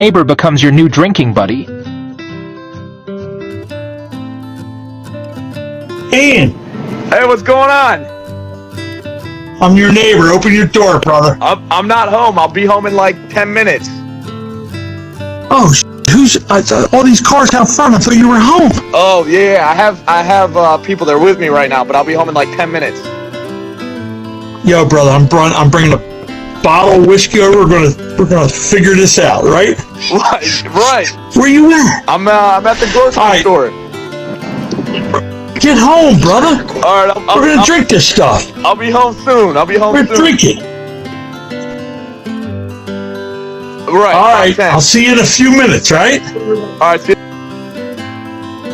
Neighbor becomes your new drinking buddy. Ian, Hey, what's going on? I'm your neighbor. Open your door, brother. I'm not home. I'll be home in like 10 minutes. Oh, who's all these cars out front? I thought you were home. Oh yeah, I have people there with me right now, but I'll be home in like 10 minutes. Yo, brother, I'm bringing a bottle of whiskey over. We're gonna figure this out, right? Right. Where you at? I'm at the grocery All right. store. Get home, brother. All right, We're gonna drink this stuff. I'll be home soon. We're drinking. Right. All right. 10. I'll see you in a few minutes, right? All right. See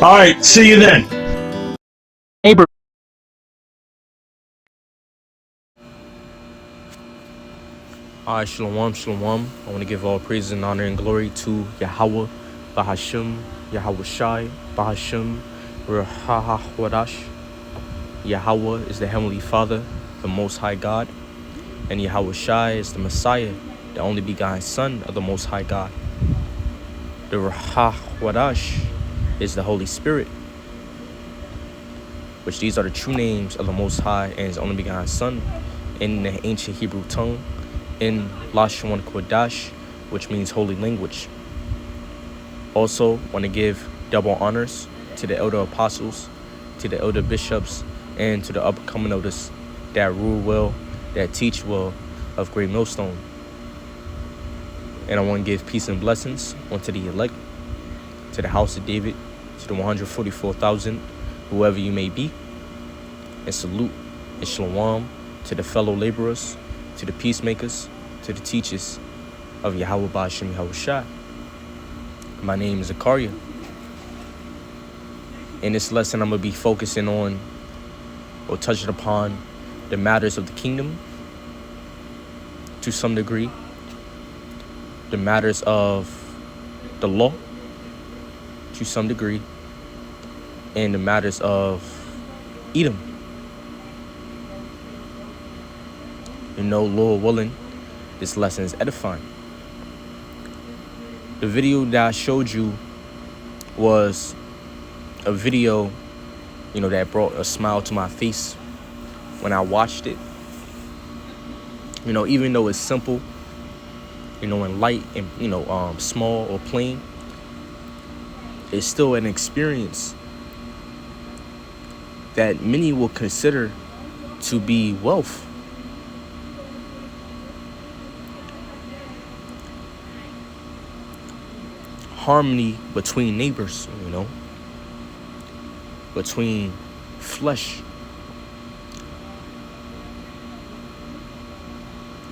All right. See you then. Neighbor. Alright, shalom, shalom. I want to give all praise and honor and glory to Yahweh, Bahashim, Yahweh Shai, Bahashim, Ruach Wadash. Yahweh is the Heavenly Father, the Most High God, and Yahweh Shai is the Messiah, the only begotten Son of the Most High God. The Ruach Wadash is the Holy Spirit, which these are the true names of the Most High and His only begotten Son in the ancient Hebrew tongue, in Lashon Kodash, which means holy language. Also, want to give double honors to the elder apostles, to the elder bishops, and to the upcoming elders that rule well, that teach well of Great Millstone. And I want to give peace and blessings unto the elect, to the house of David, to the 144,000, whoever you may be. And salute and shalom to the fellow laborers, to the peacemakers, to the teachers of Yahweh Ba'ashem Yahweh Shai. My name is Zakaria. In this lesson, I'm going to be focusing on or touching upon the matters of the kingdom to some degree, the matters of the law to some degree, and the matters of Edom. You know, Lord willing, this lesson is edifying. The video that I showed you was a video, that brought a smile to my face when I watched it. Even though it's simple, and light and, small or plain, it's still an experience that many will consider to be wealth. Harmony between neighbors, between flesh.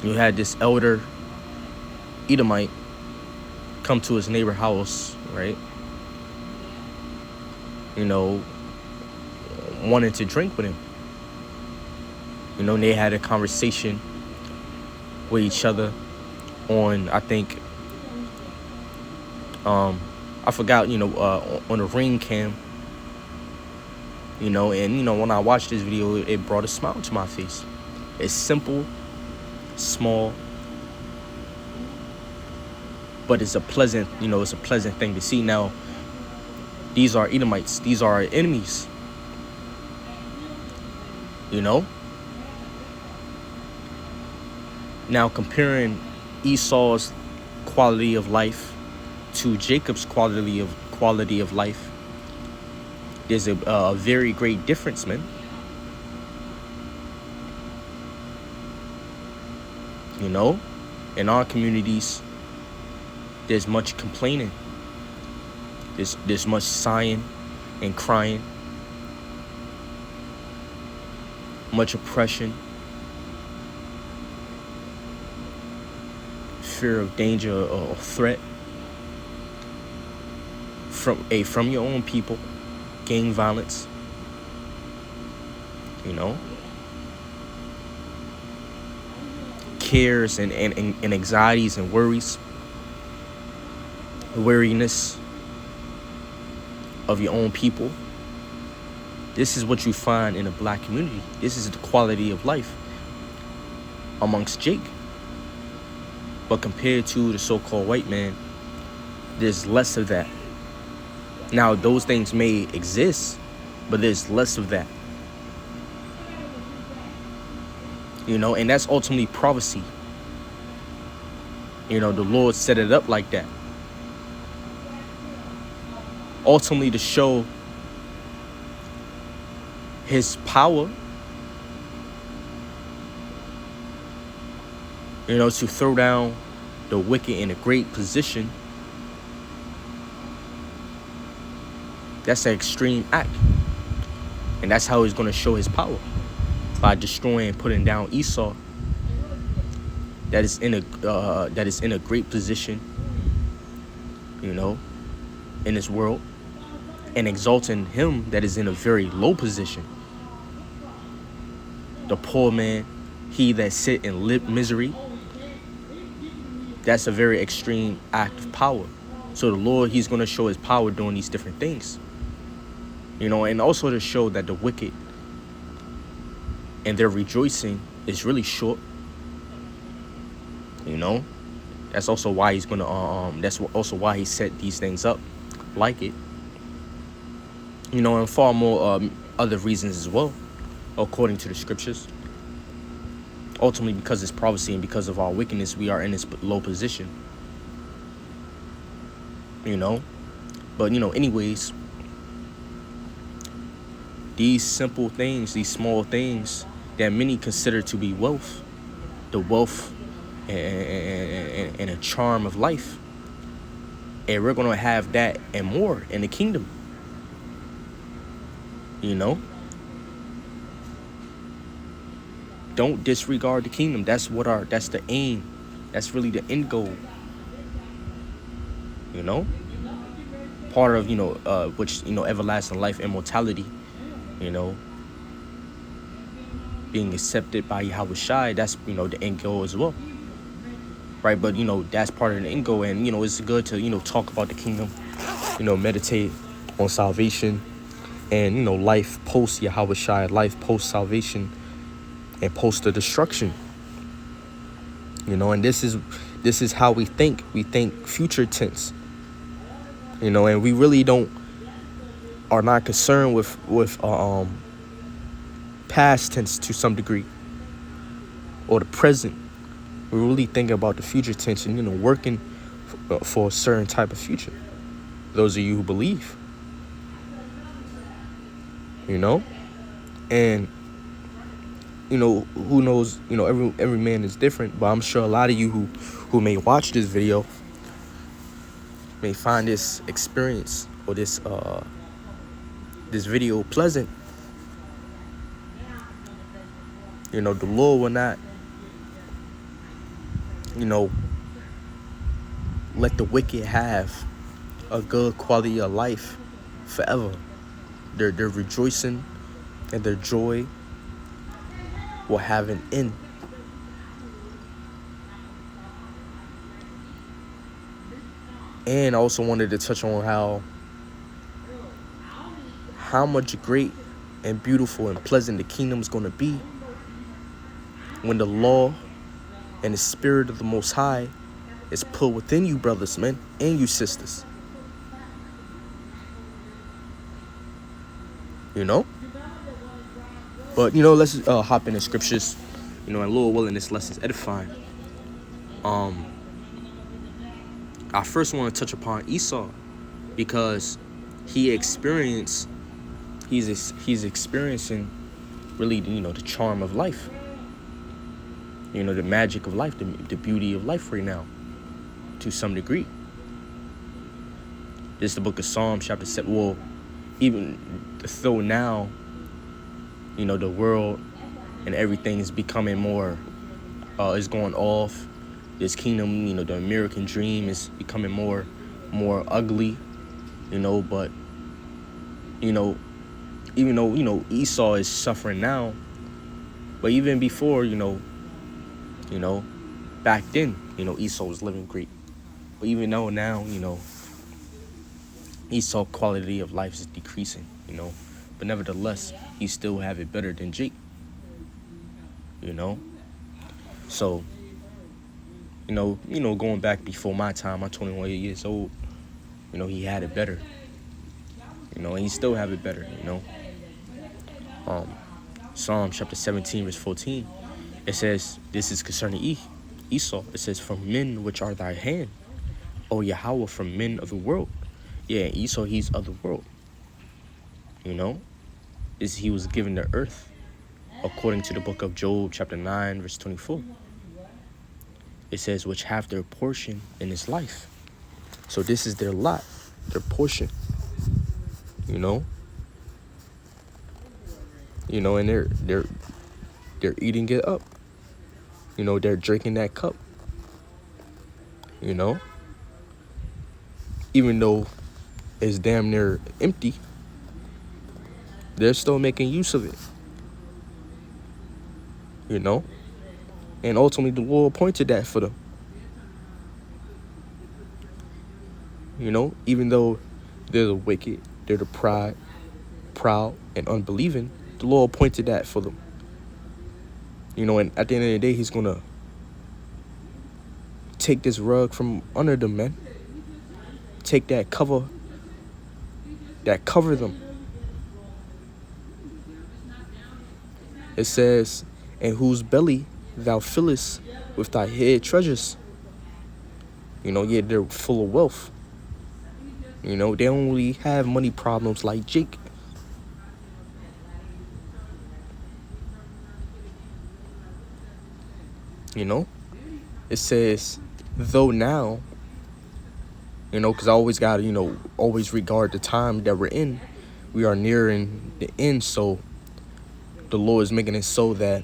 You had this elder Edomite come to his neighbor house, right? Wanted to drink with him. And they had a conversation with each other on, I think, I forgot, on the ring cam, and, when I watched this video, it brought a smile to my face. It's simple, small, but it's a pleasant, it's a pleasant thing to see. Now, these are Edomites. These are our enemies, Now, comparing Esau's quality of life to Jacob's quality of life, there's a very great difference, man. In our communities, there's much complaining. There's much sighing and crying, much oppression, fear of danger or threat from your own people, gang violence, cares and anxieties and worries, weariness of your own people. This is what you find in a black community. This is the quality of life amongst Jake. But compared to the so-called white man, There's less of that. Now, those things may exist, but there's less of that. And that's ultimately prophecy. The Lord set it up like that. Ultimately to show his power, to throw down the wicked in a great position. That's an extreme act. And that's how he's going to show his power. By destroying, putting down Esau, that is in a great position, in this world, and exalting him that is in a very low position. The poor man, he that sit in misery. That's a very extreme act of power. So the Lord, he's going to show his power doing these different things. And also to show that the wicked and their rejoicing is really short. That's also why he's going to, that's also why he set these things up like it. And far more other reasons as well, according to the scriptures. Ultimately, because it's prophecy and because of our wickedness, we are in this low position. But, anyways, these simple things, these small things that many consider to be wealth, the wealth and a charm of life. And we're going to have that and more in the kingdom. Don't disregard the kingdom. That's the aim. That's really the end goal. Part of, which, everlasting life, immortality, being accepted by Yahweh Shai, that's, the end goal as well. Right, but, that's part of the end goal, and, it's good to, talk about the kingdom, meditate on salvation, and, life post Yahweh Shai, life post salvation, and post the destruction. And this is how we think. We think future tense. And we really are not concerned with past tense to some degree, or the present. We really think about the future tense and working for a certain type of future. Those of you who believe, and who knows, every man is different, but I'm sure a lot of you who may watch this video may find this experience or this video pleasant. The Lord will not, let the wicked have a good quality of life forever. Their rejoicing and their joy will have an end. And I also wanted to touch on how much great and beautiful and pleasant the kingdom is going to be when the law and the spirit of the Most High is put within you, brothers, men, and you sisters. But, let's hop into scriptures, and Lord willing, this lesson's edifying. I first want to touch upon Esau, because he's experiencing really, the charm of life, the magic of life, the beauty of life right now, to some degree. This is the book of Psalms, chapter 7. Well, even though now, the world and everything is becoming more, is going off. This kingdom, the American dream is becoming more ugly, but, even though, Esau is suffering now, but even before, back then, Esau was living great. But even though now, Esau's quality of life is decreasing, but nevertheless, he still have it better than Jake, so, going back before my time, I'm 21 years old, You know, he had it better. You know, and he still have it better, you know. Psalm chapter 17, verse 14, it says, this is concerning Esau. It says, from men which are thy hand, O Yahweh, from men of the world. Yeah, Esau, he's of the world. You know, he was given the earth, according to the book of Job, chapter 9, verse 24. It says, which have their portion in his life. So this is their lot, their portion. You know, and they're eating it up. You know, they're drinking that cup. You know, even though it's damn near empty, they're still making use of it. You know, and ultimately the Lord appointed that for them. You know, even though they're the wicked, they're the proud, and unbelieving, the Lord appointed that for them. You know, and at the end of the day, he's going to take this rug from under them, man. Take that cover them. It says, in whose belly thou fillest with thy hid treasures. You know, yeah, they're full of wealth. You know, they don't really have money problems like Jake. You know, it says, though now, you know, because I always got to, you know, always regard the time that we're in. We are nearing the end, so the Lord is making it so that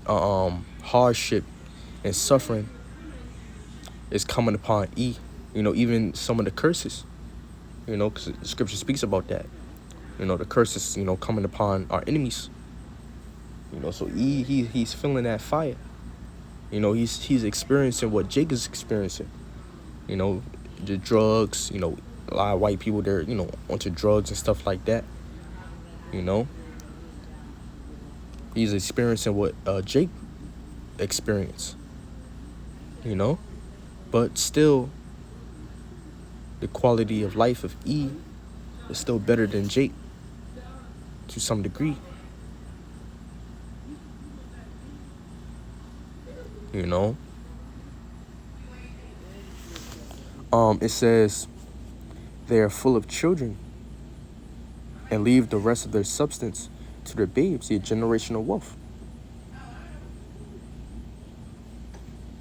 hardship and suffering is coming upon you know, even some of the curses, you know, because the scripture speaks about that. You know, the curses, you know, coming upon our enemies. You know, so he's feeling that fire. You know, he's experiencing what Jake is experiencing. You know, the drugs, you know, a lot of white people, they're, you know, onto drugs and stuff like that. You know, he's experiencing what Jake experienced. You know, but still, the quality of life of E is still better than Jake to some degree. You know, it says they are full of children and leave the rest of their substance to their babes, the generational wealth.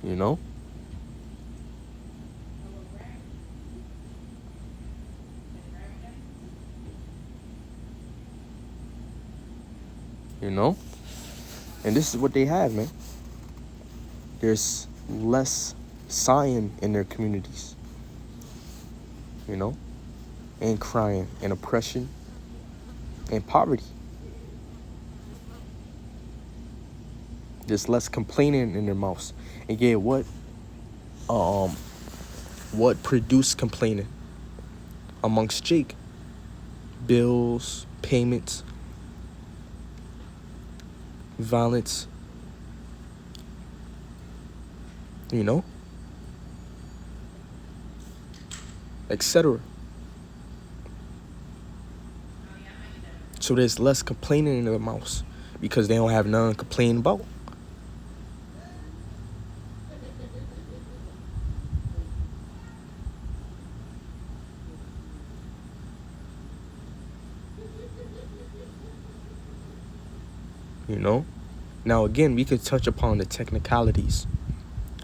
You know, and this is what they have, man. There's less sighing in their communities, you know, and crying and oppression and poverty. There's less complaining in their mouths. And yeah, what produced complaining amongst Jake? Bills, payments, violence, you know, etc. So there's less complaining in their mouths because they don't have none to complain about. You know? Now again, we could touch upon the technicalities.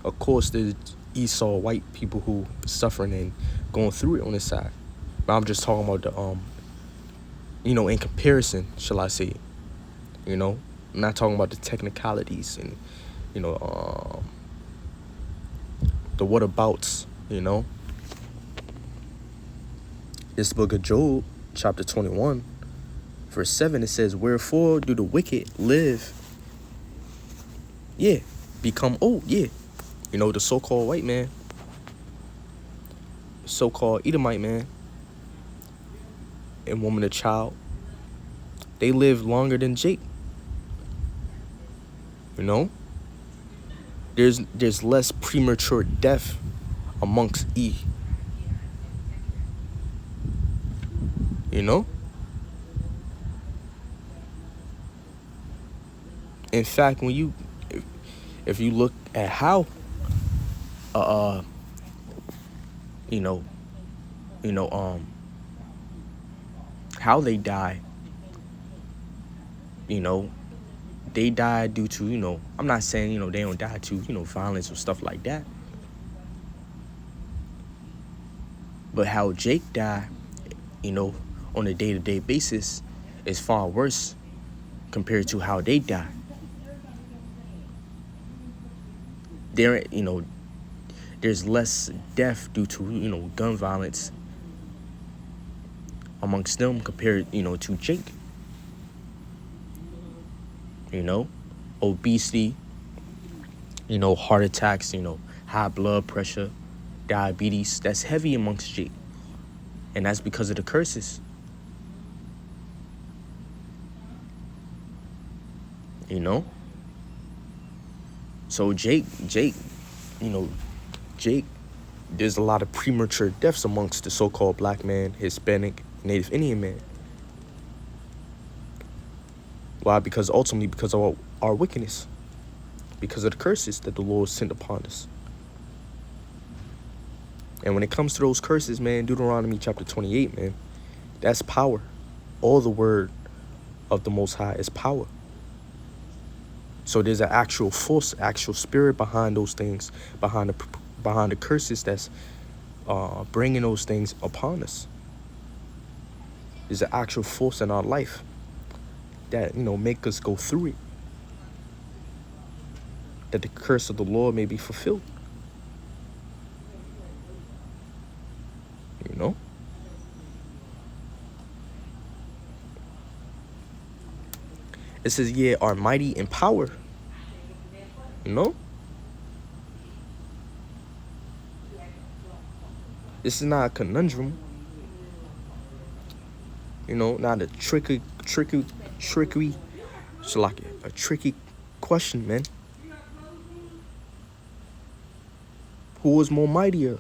Of course, there's Esau white people who suffering and going through it on this side. But I'm just talking about the you know, in comparison, shall I say. You know? I'm not talking about the technicalities and, you know, the whatabouts, you know. This book of Job, chapter 21, verse 7, it says, wherefore do the wicked live? Yeah. Become old, yeah. You know, the so-called white man, so-called Edomite man, and woman, a child, they live longer than Jake. You know? There's less premature death amongst E. You know? In fact, when if you look at how you know, how they die, you know, they die due to, I'm not saying, they don't die to, violence or stuff like that. But how Jake died, on a day-to-day basis is far worse compared to how they die. There, there's less death due to, gun violence amongst them compared, to Jake. Obesity, heart attacks, high blood pressure, diabetes, that's heavy amongst Jake. And that's because of the curses. So Jake, there's a lot of premature deaths amongst the so-called black man, Hispanic, Native Indian man. Why? Because ultimately, because of our wickedness. Because of the curses that the Lord sent upon us. And when it comes to those curses, man, Deuteronomy chapter 28, man, that's power. All the word of the Most High is power. So there's an actual force, actual spirit behind those things, behind the curses that's bringing those things upon us. There's an actual force in our life that, make us go through it. That the curse of the Lord may be fulfilled. It says, yeah, are mighty in power. This is not a conundrum. Not a tricky. It's like a tricky question, man. Who is more mightier?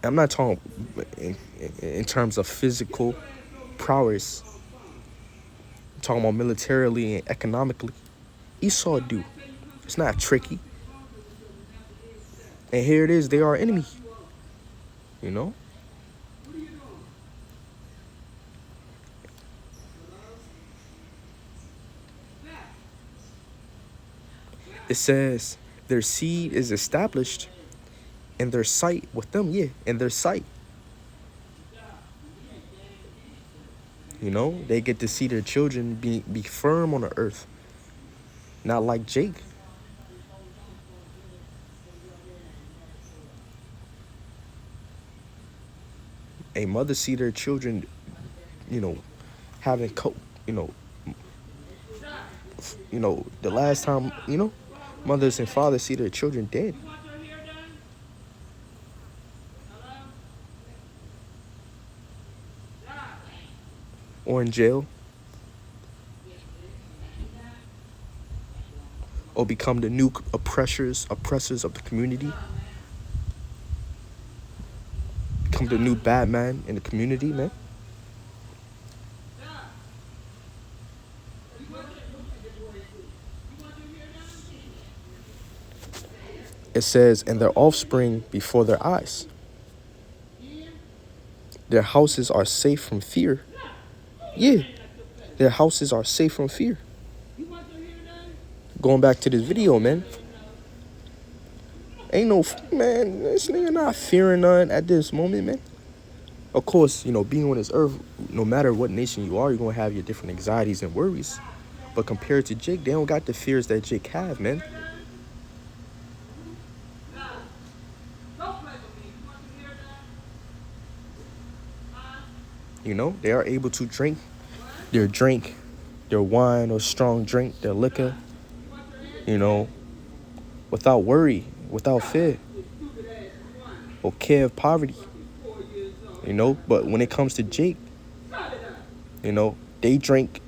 I'm not talking in terms of physical prowess. I'm talking about militarily and economically. Esau do. It's not tricky. And here it is, they are enemy. It says their seed is established in their sight with them, in their sight. They get to see their children be firm on the earth. Not like Jake. A mother see their children, having the last time, mothers and fathers see their children dead. Or in jail. Or become the new oppressors of the community. Become the new bad man in the community, man. It says, and their offspring before their eyes. Their houses are safe from fear. Yeah, their houses are safe from fear. Going back to this video, man. Ain't no, man, this nigga not fearing none at this moment, man. Of course, being on this earth, no matter what nation you are, you're going to have your different anxieties and worries. But compared to Jake, they don't got the fears that Jake have, man. They are able to drink, their wine or strong drink, their liquor, without worry, without fear, or care of poverty. But when it comes to Jake, they drink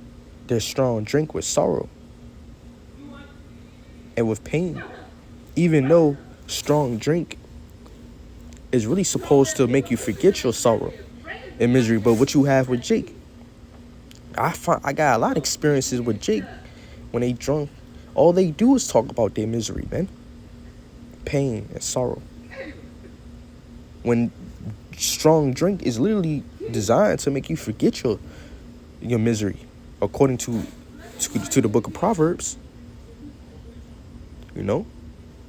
their strong drink with sorrow and with pain, even though strong drink is really supposed to make you forget your sorrow in misery. But what you have with Jake, I got a lot of experiences with Jake. When they drunk, all they do is talk about their misery, man. Pain and sorrow. When strong drink is literally designed to make you forget your misery, according to the book of Proverbs. You know,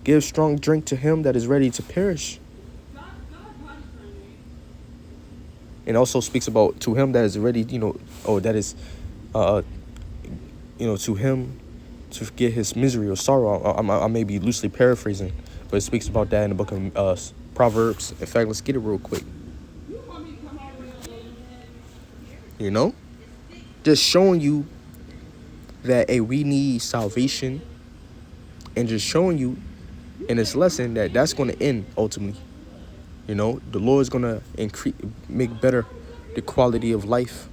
give strong drink to him that is ready to perish. And also speaks about to him that is ready, that is, to him to forget his misery or sorrow. I may be loosely paraphrasing, but it speaks about that in the book of Proverbs. In fact, let's get it real quick. Just showing you that we need salvation, and just showing you in this lesson that that's going to end ultimately. The Lord is going to make better the quality of life.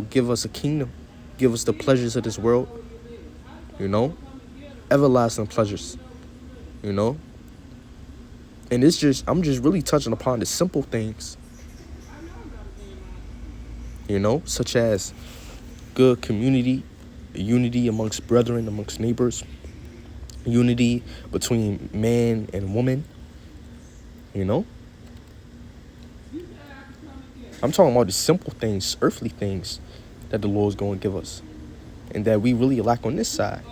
Give us a kingdom, give us the pleasures of this world. Everlasting pleasures. And I'm just really touching upon the simple things. Such as good community, unity amongst brethren, amongst neighbors, unity between man and woman. I'm talking about the simple things, earthly things that the Lord's going to give us and that we really lack on this side.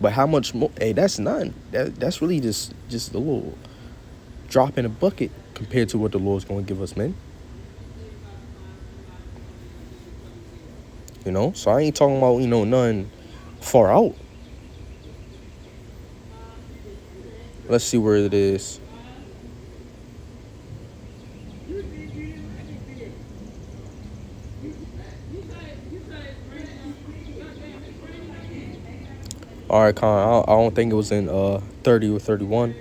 But how much more? Hey, that's none. That's really just a little drop in a bucket compared to what the Lord's going to give us, man. So I ain't talking about, none far out. Let's see where it is. All right, Con, I don't think it was in 30 or 31.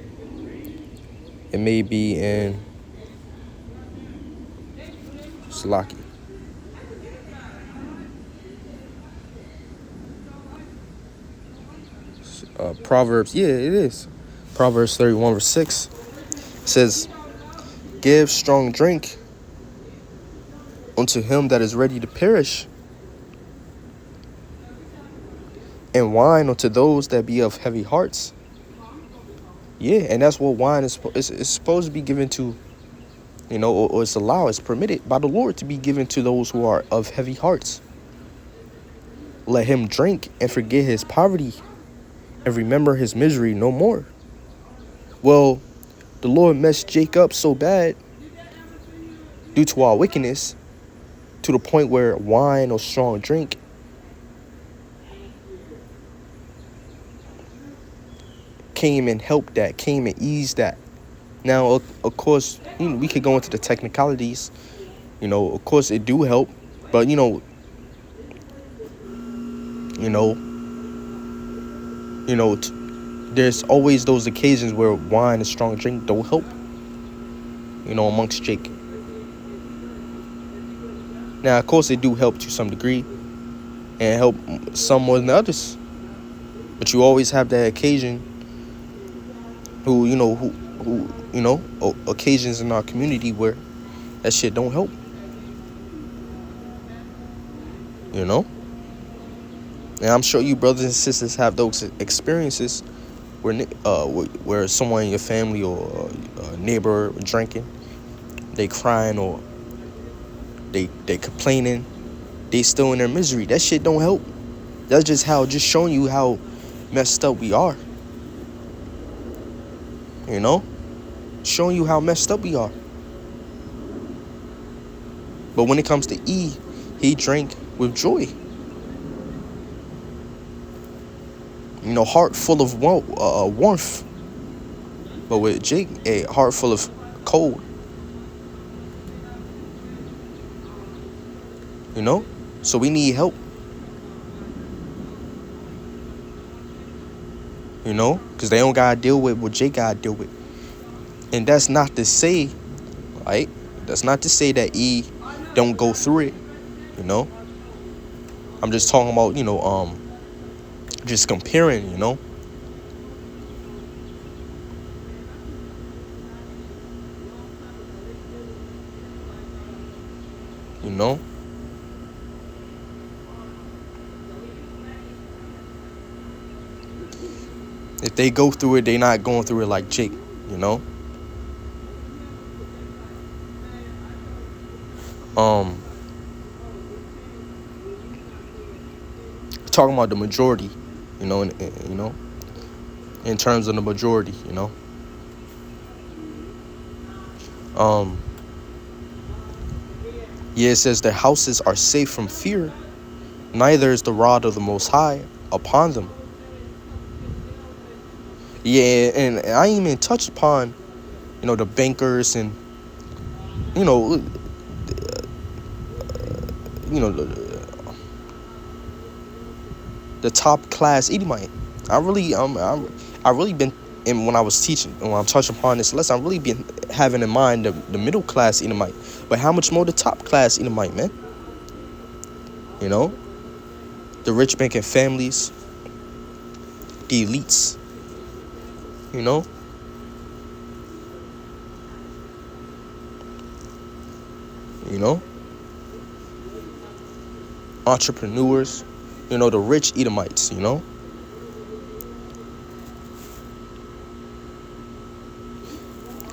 It may be in Salaki. Proverbs, yeah, it is. Proverbs 31 verse 6 says, give strong drink unto him that is ready to perish, and wine unto those that be of heavy hearts. Yeah, and that's what wine is supposed to be given to, or it's allowed, it's permitted by the Lord to be given to those who are of heavy hearts. Let him drink and forget his poverty and remember his misery no more. Well, the Lord messed Jacob up so bad due to our wickedness, to the point where wine or strong drink came and helped that, came and eased that. Now, of course, we could go into the technicalities. Of course, it do help, but there's always those occasions where wine and strong drink don't help. Amongst Jake. Now, of course, it do help to some degree, and help some more than others. But you always have that occasion occasions in our community where that shit don't help. And I'm sure you brothers and sisters have those experiences where someone in your family or a neighbor drinking, they crying or they complaining, they still in their misery. That shit don't help. That's just showing you how messed up we are. Showing you how messed up we are. But when it comes to E, he drank with joy. Heart full of warmth. But with Jake, a heart full of cold. So we need help. Because they don't gotta deal with what Jake gotta deal with. And that's not to say, right? That's not to say that E don't go through it. I'm just talking about, just comparing, know? If they go through it, they not going through it like Jake, you know? Talking about the majority, you know, in terms of the majority, you know. Yeah, it says their houses are safe from fear, neither is the rod of the Most High upon them. Yeah, and I ain't even touched upon, you know, the bankers and, you know, the top class Edomite. I really been, and when I was teaching, and when I'm touching upon this lesson, I really been having in mind the middle class Edomite, but how much more the top class Edomite, man? You know, the rich banking families, the elites, you know. You know, entrepreneurs, you know, the rich Edomites, you know.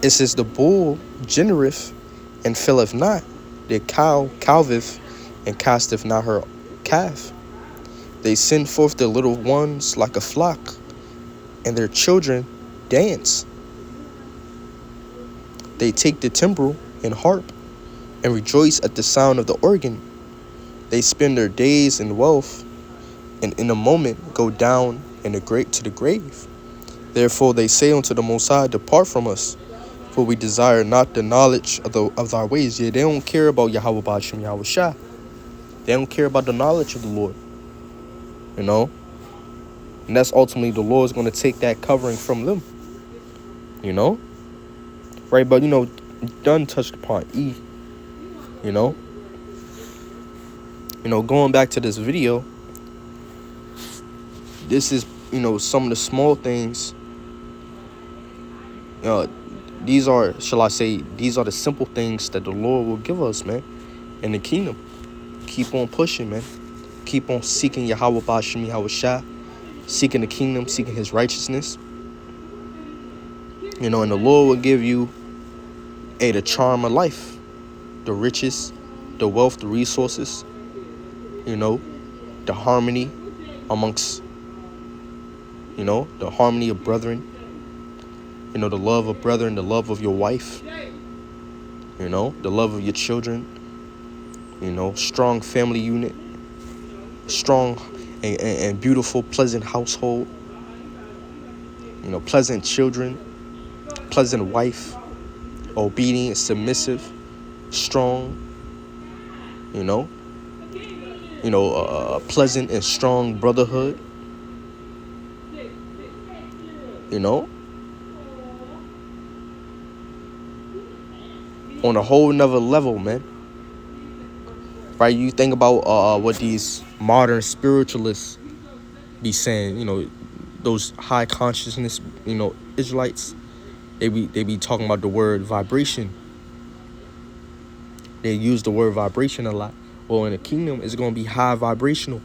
It says the bull genereth and filleth not, the cow calveth and casteth not her calf. They send forth their little ones like a flock, and their children dance. They take the timbrel and harp, and rejoice at the sound of the organ. They spend their days in wealth, and in a moment go down to the grave. Therefore they say unto the Most High, depart from us, for we desire not the knowledge of thy ways. Yeah, they don't care about Yahweh Ba'ashem Yahweh Shah. They don't care about the knowledge of the Lord. You know? And that's ultimately the Lord's going to take that covering from them. You know? Right, but, you know, done touched upon E. You know? You know, going back to this video, this is, you know, some of the small things. These are the simple things that the Lord will give us, man, in the kingdom. Keep on pushing, man. Keep on seeking Yahweh Ba'ashem Yahweh Shah, seeking the kingdom, seeking his righteousness. You know, and the Lord will give you the charm of life, the riches, the wealth, the resources, you know, the harmony amongst, you know, the harmony of brethren, you know, the love of brethren, the love of your wife, you know, the love of your children, you know, strong family unit, strong and beautiful, pleasant household, you know, pleasant children, pleasant wife, obedient, submissive, strong, you know, pleasant and strong brotherhood, you know, on a whole nother level, man. Right? You think about what these modern spiritualists be saying, you know, those high consciousness, you know, Israelites, they be talking about the word vibration. They use the word vibration a lot. Well, in the kingdom, it's going to be high vibrational.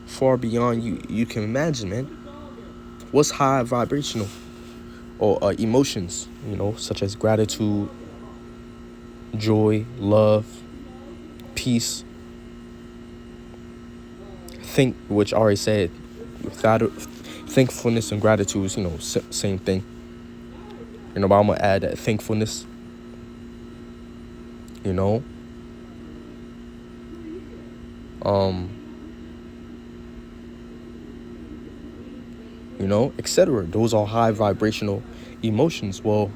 Far beyond you can imagine, man. What's high vibrational? Or emotions, you know, such as gratitude, joy, love, peace. Which I already said, thankfulness and gratitude is, you know, same thing. You know, but I'm going to add that thankfulness, you know. You know, etc. Those are high vibrational emotions. Well,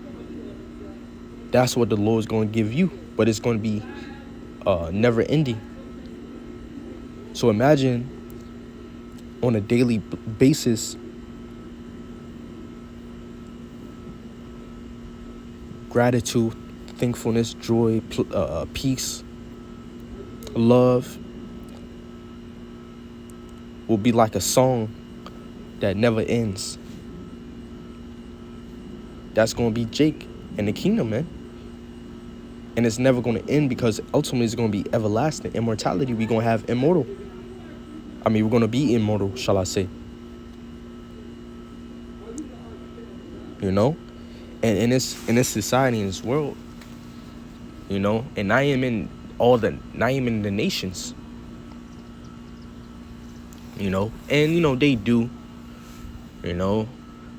that's what the Lord's going to give you, but it's going to be never ending. So imagine on a daily basis, gratitude, thankfulness, joy, peace, love will be like a song that never ends. That's going to be Jake in the kingdom, man. And it's never going to end, because ultimately it's going to be everlasting. Immortality, we're going to have immortal. We're going to be immortal, shall I say. You know? And in this society, in this world, you know, and not even in the nations, you know, and, you know, they do, you know,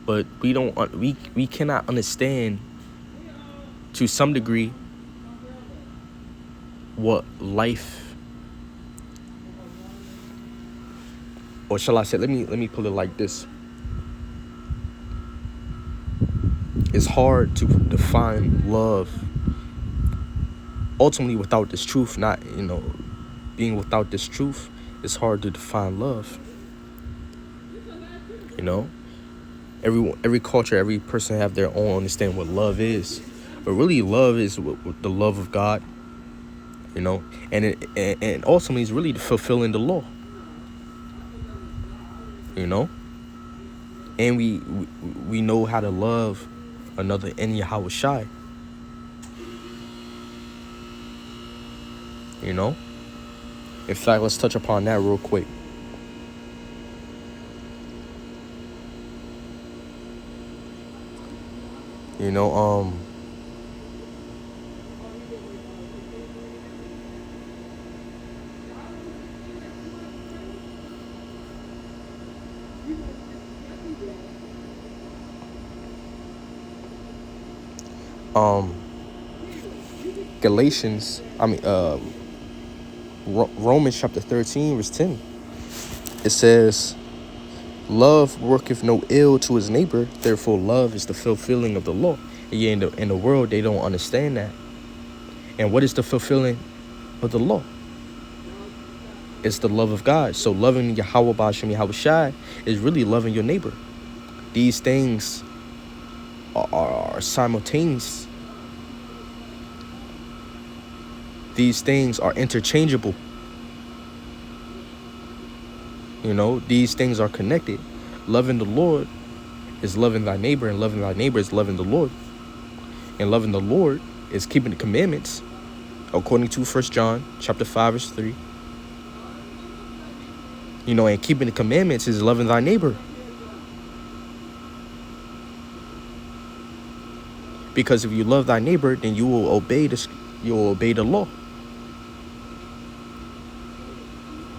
but we cannot understand to some degree what life, or shall I say, let me put it like this. It's hard to define love ultimately without this truth. Not, you know, being without this truth, it's hard to define love. You know, every culture, every person have their own understanding what love is, but really love is what the love of God. You know, and ultimately it's really fulfilling the law. You know, and we know how to love another in Yahweh Shai. You know, in fact, let's touch upon that real quick. You know, Galatians, Romans chapter 13, verse 10. It says, love worketh no ill to his neighbor, therefore love is the fulfilling of the law. And yeah, in the world, they don't understand that. And what is the fulfilling of the law? It's the love of God. So loving Yahweh B'Hashem Yahweh Shai is really loving your neighbor. These things are simultaneous. These things are interchangeable. You know, these things are connected. Loving the Lord is loving thy neighbor, and loving thy neighbor is loving the Lord. And loving the Lord is keeping the commandments, according to 1 John chapter 5, verse 3. You know, and keeping the commandments is loving thy neighbor. Because if you love thy neighbor, then you will obey the law.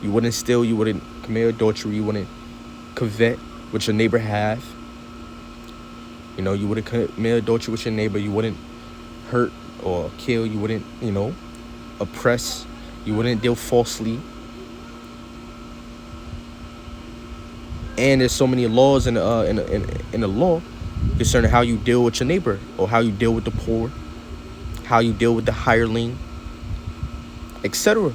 You wouldn't steal, you wouldn't commit adultery, you wouldn't covet what your neighbor have. You know, you wouldn't commit adultery with your neighbor, you wouldn't hurt or kill, you wouldn't, you know, oppress, you wouldn't deal falsely. And there's so many laws in the law concerning how you deal with your neighbor, or how you deal with the poor, how you deal with the hireling, etc.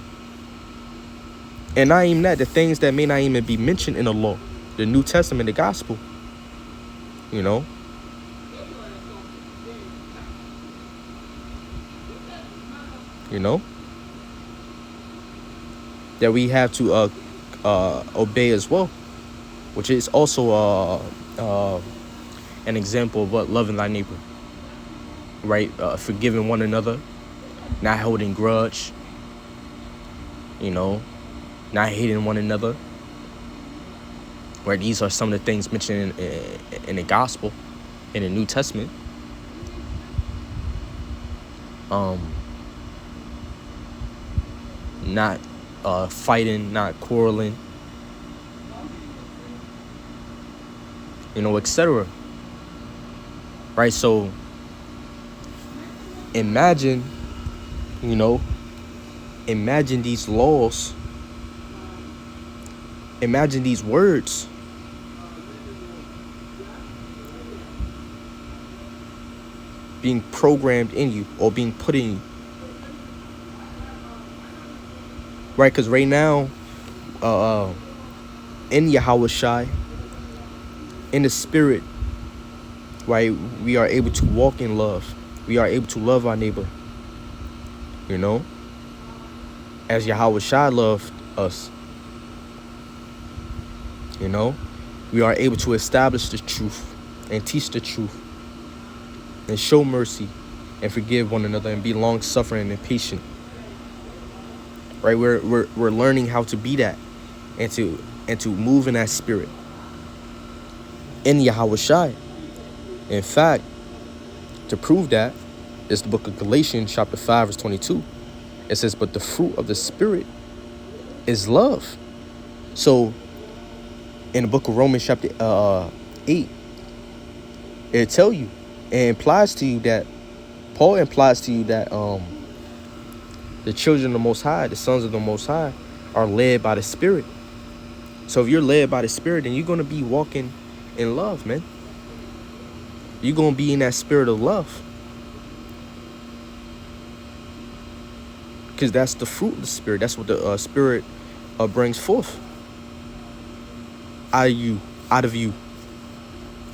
And not even that, the things that may not even be mentioned in the law, the New Testament, the gospel, you know. You know, that we have to obey as well, which is also an example of what loving thy neighbor, right? Forgiving one another, not holding grudge, you know, not hating one another. Right? These are some of the things mentioned in the gospel, in the New Testament. Not fighting, not quarreling, you know, etc. Right? So imagine, you know, imagine these laws, imagine these words being programmed in you, or being put in you. Right? Because right now, in Yahweh Shai, in the spirit, right, we are able to walk in love. We are able to love our neighbor, you know, as Yahweh Shai loved us. You know, we are able to establish the truth and teach the truth and show mercy and forgive one another and be long suffering and patient. Right? We're learning how to be that and to move in that spirit in Yahweh Shai. In fact, to prove that is the book of Galatians chapter 5 verse 22. It says, but the fruit of the spirit is love. So in the book of Romans chapter 8, it tell you, it implies to you that Paul implies to you that the children of the Most High, the sons of the Most High, are led by the Spirit. So if you're led by the Spirit, then you're going to be walking in love, man. You're going to be in that spirit of love. Because that's the fruit of the Spirit. That's what the Spirit brings forth. Out of you,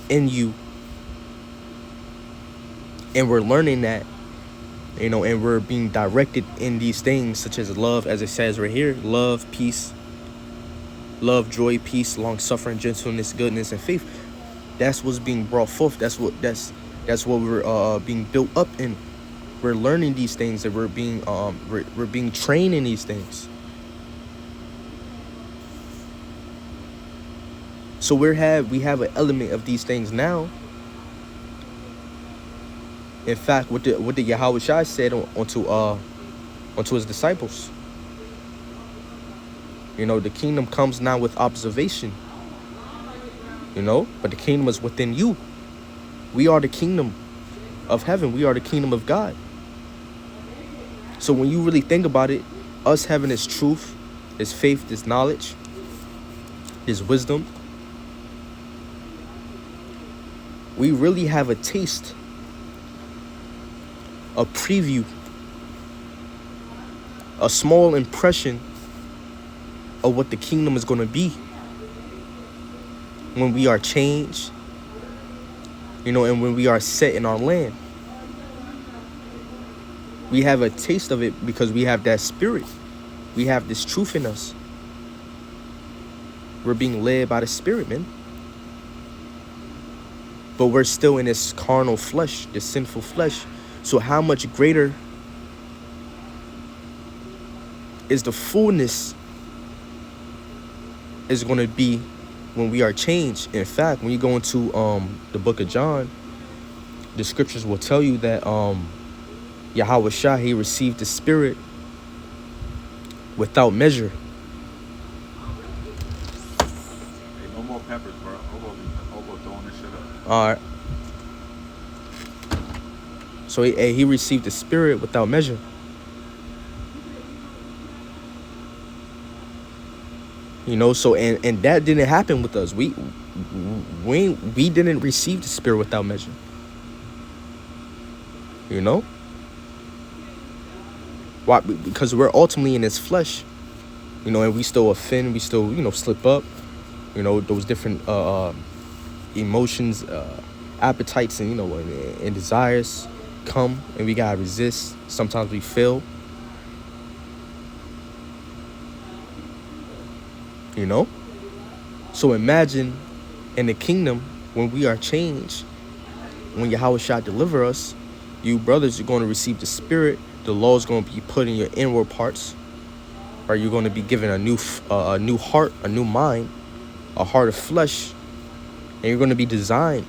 in you. And we're learning that, you know, and we're being directed in these things such as love, as it says right here, love, peace, love, joy, peace, long suffering, gentleness, goodness, and faith. That's what's being brought forth. That's what we're being built up in. We're learning these things, that we're being trained in these things. So we have an element of these things now. In fact, what the Yahweh Shai said onto his disciples. You know, the kingdom comes now with observation. You know, but the kingdom is within you. We are the kingdom of heaven. We are the kingdom of God. So when you really think about it, us having this truth, this faith, this knowledge, this wisdom, we really have a taste, a preview, a small impression of what the kingdom is going to be when we are changed, you know, and when we are set in our land. We have a taste of it because we have that spirit. We have this truth in us. We're being led by the Spirit, man. But we're still in this carnal flesh, this sinful flesh. So how much greater is the fullness is going to be when we are changed? In fact, when you go into the book of John, the scriptures will tell you that Yahweh Shai, he received the Spirit without measure. Hey, no more peppers, bro. Hobo throwing this shit up. All right. So he received the Spirit without measure. You know, so and that didn't happen with us. We didn't receive the Spirit without measure. You know? Why? Because we're ultimately in this flesh. You know, and we still offend, we still, you know, slip up. You know, those different emotions, appetites, and, you know, and desires come, and we gotta resist. Sometimes we fail. You know? So imagine in the kingdom when we are changed, when Yahweh shall deliver us, you brothers are going to receive the Spirit. The law is going to be put in your inward parts. Or you're going to be given a new heart, a new mind, a heart of flesh. And you're going to be designed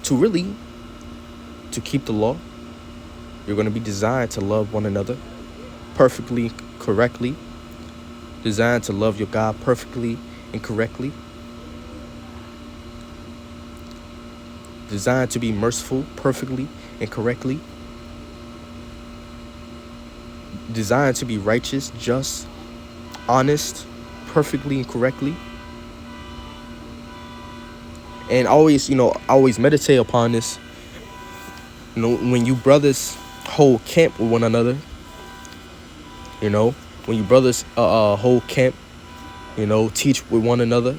to keep the law. You're going to be designed to love one another perfectly, correctly. Designed to love your God perfectly and correctly. Designed to be merciful perfectly and correctly. Designed to be righteous, just, honest, perfectly and correctly. And always meditate upon this. You know, when you brothers hold camp with one another, you know, when you brothers hold camp, you know, teach with one another,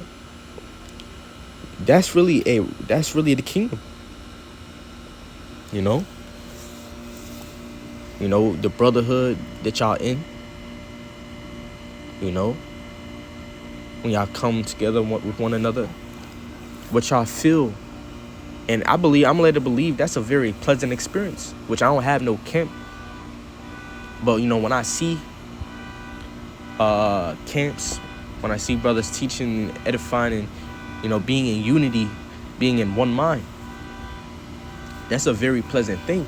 that's really the kingdom. You know, the brotherhood that y'all in. You know, when y'all come together with one another, what y'all feel And I'm led to believe that's a very pleasant experience, which I don't have no camp. But, when I see camps, when I see brothers teaching, edifying, and, being in unity, being in one mind, that's a very pleasant thing.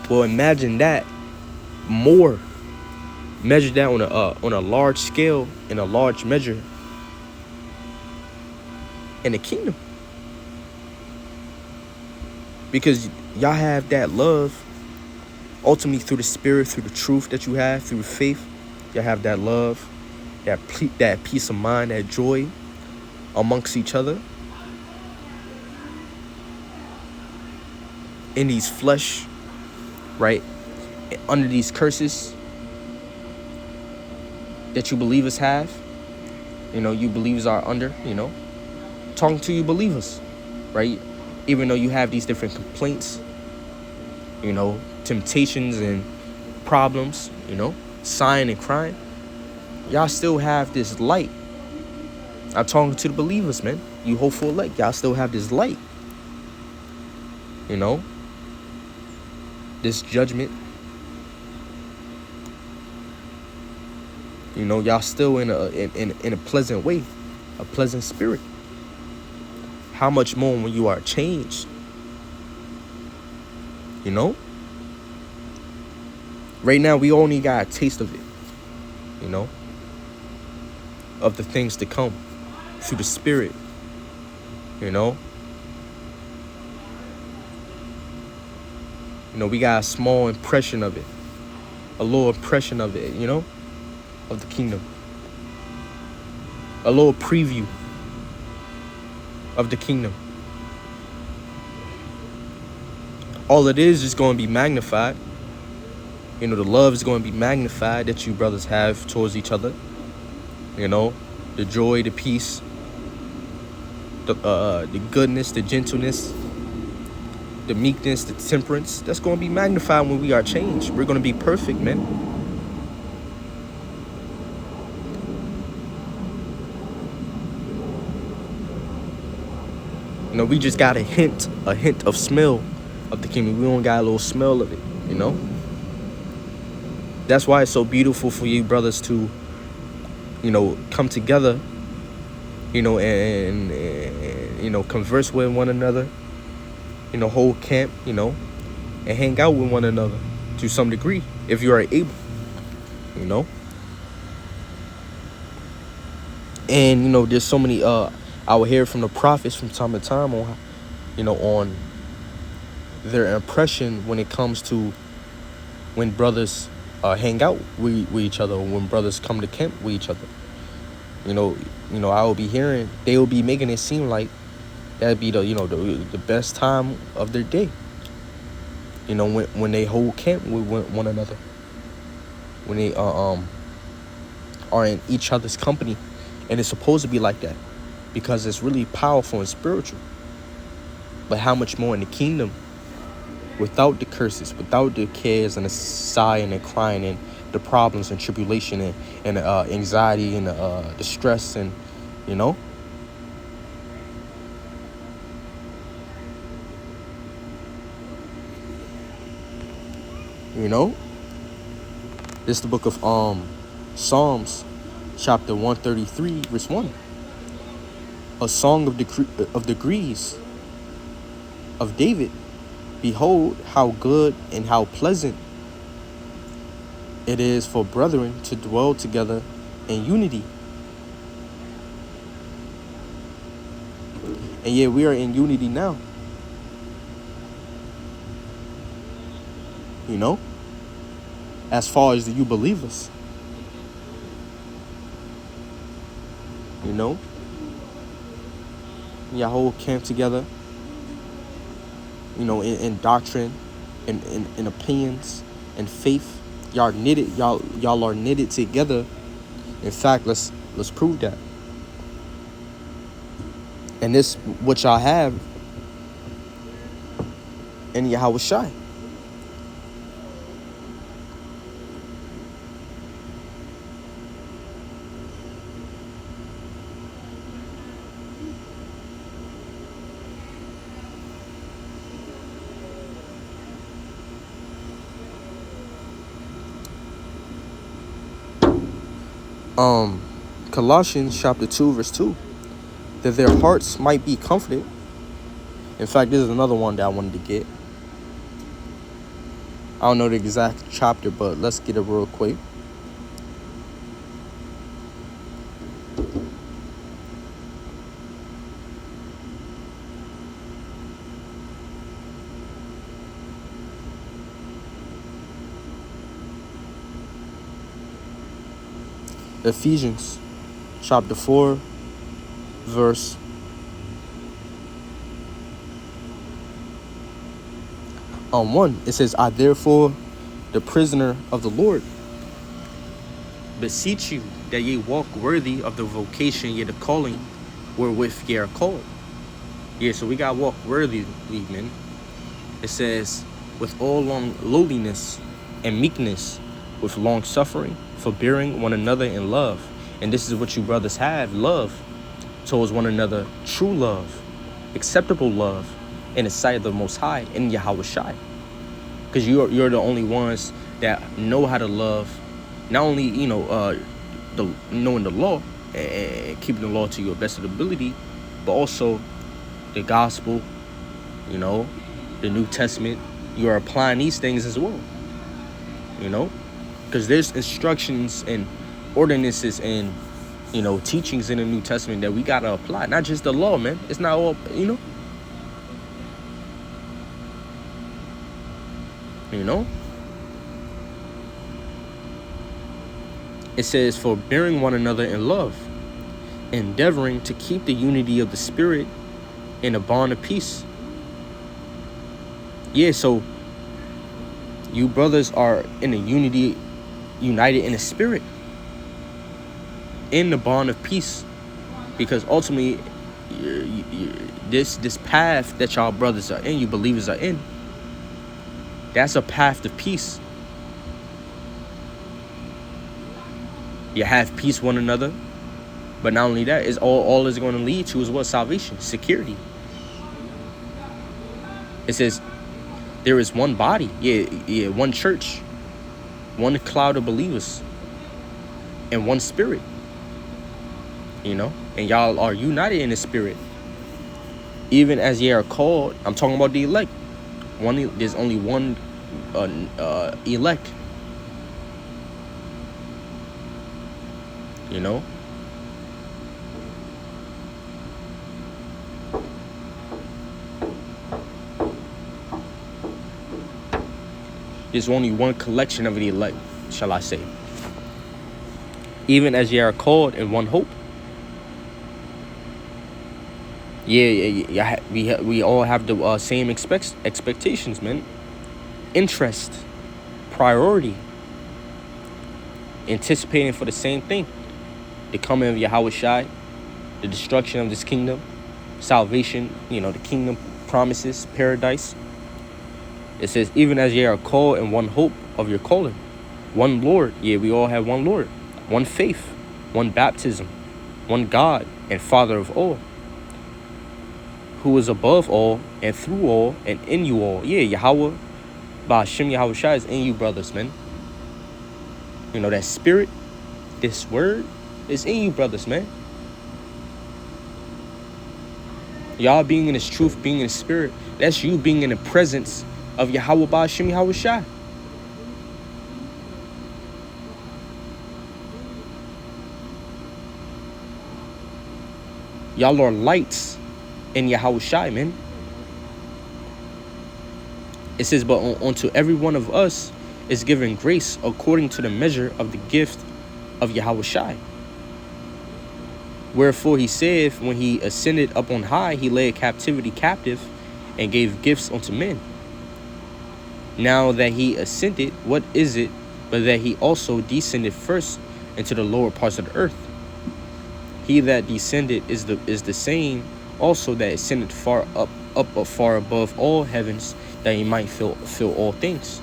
Well, imagine that more. Measure that on a large scale, in a large measure, in the kingdom. Because y'all have that love, ultimately through the spirit, through the truth that you have, through faith. Y'all have that love, that peace of mind, that joy amongst each other. In these flesh, right? Under these curses that you believers have. You believers are under, talking to you believers, right? Even though you have these different complaints, temptations and problems, sighing and crying, y'all still have this light. I'm talking to the believers, man. You hopeful elect, y'all still have this light. This judgment. Y'all still in a pleasant way, a pleasant spirit. How much more when you are changed? Right now we only got a taste of it, of the things to come through the spirit, we got a small impression of it, a little impression of it, of the kingdom, a little preview of the kingdom. All it is going to be magnified. The love is going to be magnified that you brothers have towards each other. The joy, the peace, the goodness, the gentleness, the meekness, the temperance. That's going to be magnified when we are changed. We're going to be perfect, man. We just got a hint of smell of the kingdom. We don't got a little smell of it, That's why it's so beautiful for you brothers to, come together, and converse with one another, hold camp, and hang out with one another to some degree, if you are able, And, there's so many, I will hear from the prophets from time to time on, on their impression when it comes to when brothers hang out with each other, or when brothers come to camp with each other. I will be hearing, they will be making it seem like that'd be the best time of their day. When they hold camp with one another, when they are in each other's company, and it's supposed to be like that because it's really powerful and spiritual. But how much more in the kingdom, without the curses, without the cares and the sighing and crying and the problems and tribulation and anxiety and the stress and, This is the book of Psalms, chapter 133, verse 1. A song of degrees of David. Behold, how good and how pleasant it is for brethren to dwell together in unity. And yet we are in unity now. As far as you believers. Y'all whole camp together, in doctrine, in opinions, and faith. Y'all knitted, y'all are knitted together. In fact, let's prove that. And this what y'all have in Yahushua. Colossians chapter 2 verse 2, that their hearts might be comforted. In fact, this is another one that I wanted to get. I don't know the exact chapter, but let's get it real quick. Ephesians chapter 4 verse 1. It says, I therefore, the prisoner of the Lord, beseech you that ye walk worthy of the vocation, ye the calling wherewith ye are called. Yeah, so we gotta walk worthily, man. It says, with all lowliness and meekness, with long suffering, forbearing one another in love. And this is what you brothers have, love towards one another, true love, acceptable love in the sight of the Most High, in Yahweh Shai. Because you're the only ones that know how to love, not only, knowing the law and keeping the law to your best of the ability, but also the gospel, the New Testament. You are applying these things as well, because there's instructions and ordinances and, teachings in the New Testament that we got to apply. Not just the law, man. It's not all, It says, forbearing one another in love, endeavoring to keep the unity of the Spirit in a bond of peace. Yeah, so you brothers are in a unity, united in the Spirit, in the bond of peace, because ultimately, this path that y'all brothers are in, you believers are in, that's a path of peace. You have peace one another, but not only that, is all is going to lead to is what? Salvation, security. It says there is one body, one church, one cloud of believers, and one spirit. And y'all are united in the Spirit, even as ye are called. I'm talking about the elect. There's only one elect. There's only one collection of the elect, shall I say. Even as ye are called in one hope. We all have the same expectations, man. Interest, priority, anticipating for the same thing: the coming of Yahweh Shai, the destruction of this kingdom, salvation. The kingdom promises, paradise. It says, even as ye are called in one hope of your calling, one Lord. Yeah, we all have one Lord, one faith, one baptism, one God and Father of all, who is above all and through all and in you all. Yeah, Yahweh, Ba'ashem Yahweh Shai is in you, brothers, man. That Spirit, this word is in you, brothers, man. Y'all being in this truth, being in the Spirit, that's you being in the presence of Yahweh Ba'ashem Yahweh Shai. Y'all are lights in Yahweh Shai, man. It says, but unto every one of us is given grace according to the measure of the gift of Yahweh Shai. Wherefore he saith, when he ascended up on high, he led captivity captive and gave gifts unto men. Now that he ascended, what is it but that he also descended first into the lower parts of the earth? He that descended is the same also that ascended far up far above all heavens, that he might fill all things.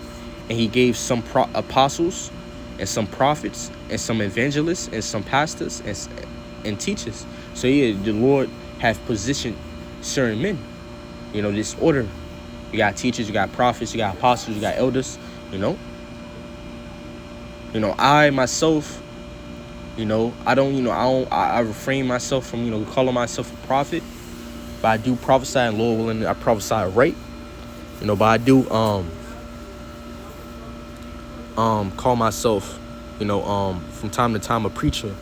And he gave some apostles, and some prophets, and some evangelists, and some pastors, and teachers. So the Lord have positioned certain men. This order. You got teachers, you got prophets, you got apostles, you got elders. I myself You know, I refrain myself from, calling myself a prophet, but I do prophesy, and Lord willing, I prophesy right. But I do call myself, from time to time a preacher,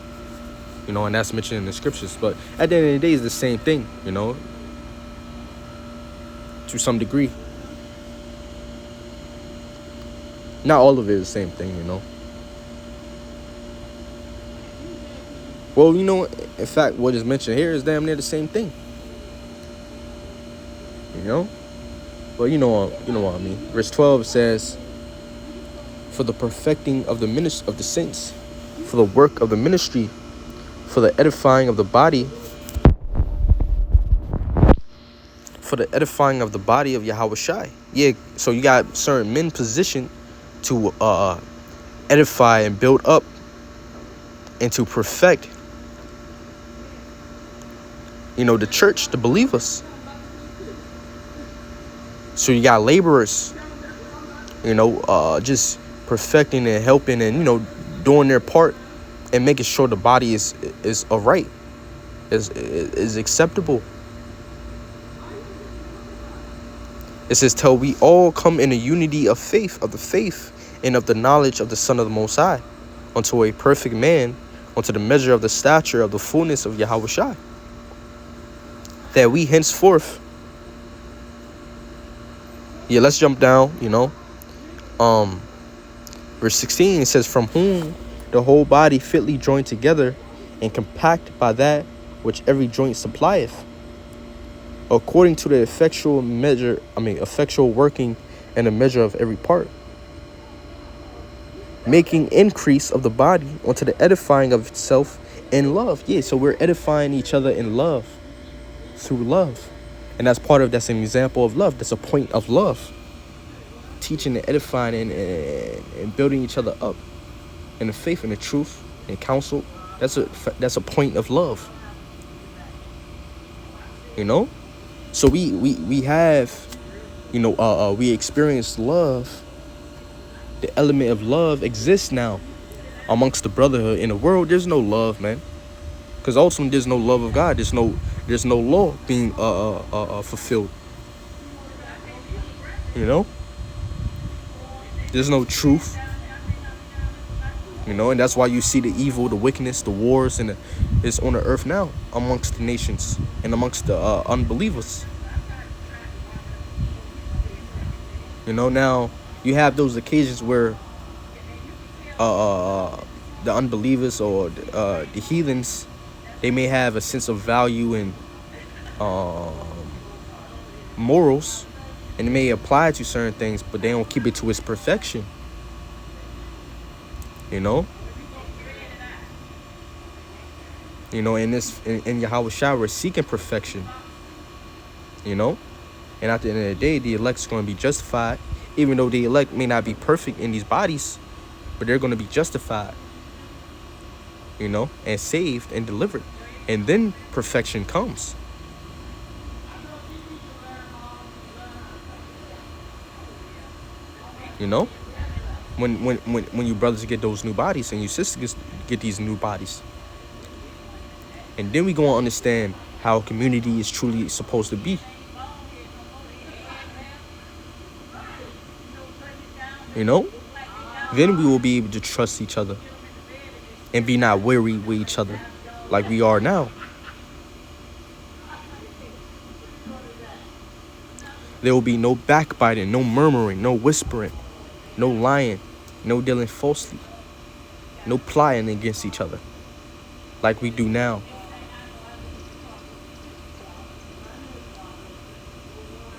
and that's mentioned in the scriptures. But at the end of the day, it's the same thing, to some degree. Not all of it is the same thing, Well, in fact, what is mentioned here is damn near the same thing. But you know what I mean. Verse 12 says, for the perfecting of the ministry of the saints, for the work of the ministry, for the edifying of the body, of Yahweh Shai. Yeah, so you got certain men positioned to edify and build up and to perfect, the church, the believers. So you got laborers, just perfecting and helping and, doing their part and making sure the body is alright, is acceptable. It says, till we all come in a unity of faith, and of the knowledge of the Son of the Most High, unto a perfect man, unto the measure of the stature of the fullness of Yahweh Shai, that we henceforth. Yeah, let's jump down, verse 16, it says, from whom the whole body fitly joined together and compact by that which every joint supplieth, according to the effectual working and the measure of every part, making increase of the body unto the edifying of itself in love. Yeah, so we're edifying each other in love, through love. And that's an example of love. That's a point of love. Teaching and edifying and building each other up in the faith and the truth and counsel. That's a point of love. So we have, we experience love. The element of love exists now amongst the brotherhood. In the world, there's no love, man. Because ultimately, there's no love of God. There's no law being fulfilled. There's no truth. And that's why you see the evil, the wickedness, the wars, and it's on the earth now amongst the nations and amongst the unbelievers. Now you have those occasions where the unbelievers or the heathens, they may have a sense of value and morals, and it may apply to certain things, but they don't keep it to its perfection. In Yahweh Shai, we're seeking perfection. And at the end of the day, the elect's going to be justified, even though the elect may not be perfect in these bodies, but they're going to be justified, and saved and delivered. And then perfection comes. When you brothers get those new bodies and you sisters get these new bodies. And then we go and understand how community is truly supposed to be. Then we will be able to trust each other and be not weary with each other like we are now. There will be no backbiting, no murmuring, no whispering, no lying, no dealing falsely, no plying against each other like we do now.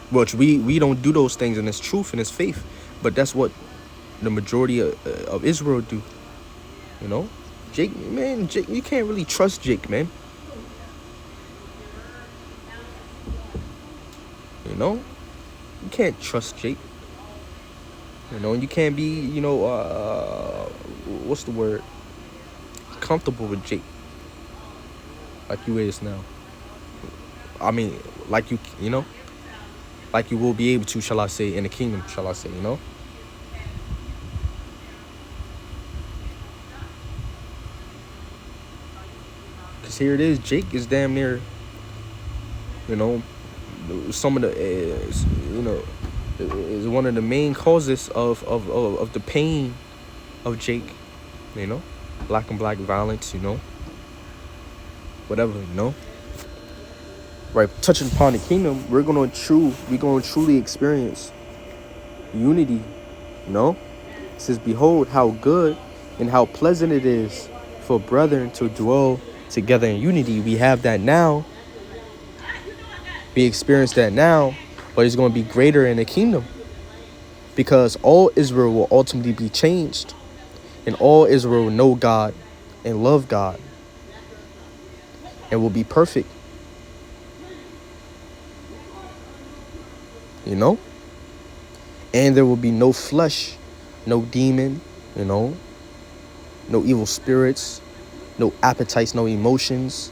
Which we don't do those things in its truth and its faith, but that's what the majority of Israel do. Jake, you can't really trust Jake, man. You can't trust Jake. And you can't be, what's the word? Comfortable with Jake. Like you is now. I mean, like you will be able to, shall I say, in the kingdom, shall I say, is, here it is. Jake is damn near, you know, some of the, you know, is one of the main causes of the pain of Jake, you know, black on black violence, you know, whatever, you know. Right, touching upon the kingdom, we're gonna truly experience unity, you know. It says, behold how good and how pleasant it is for brethren to dwell together in unity. We have that now. We experience that now, but it's going to be greater in the kingdom, because all Israel will ultimately be changed, and all Israel will know God and love God and will be perfect. You know? And there will be no flesh, no demon, you know, no evil spirits, no appetites, no emotions,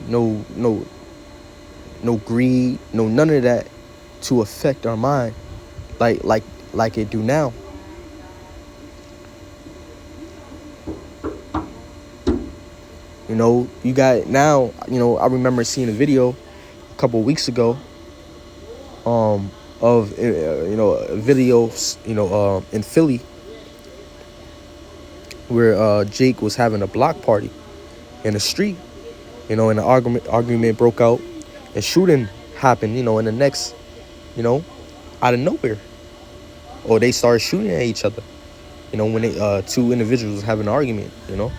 no greed, no none of that to affect our mind like it do now. You know, you got now, you know, I remember seeing a video a couple of weeks ago of you know, a video, you know, in Philly where Jake was having a block party in the street, you know, and an argument broke out and shooting happened, you know, in the next, you know, out of nowhere. Or they started shooting at each other, you know, when they two individuals was having an argument, you know.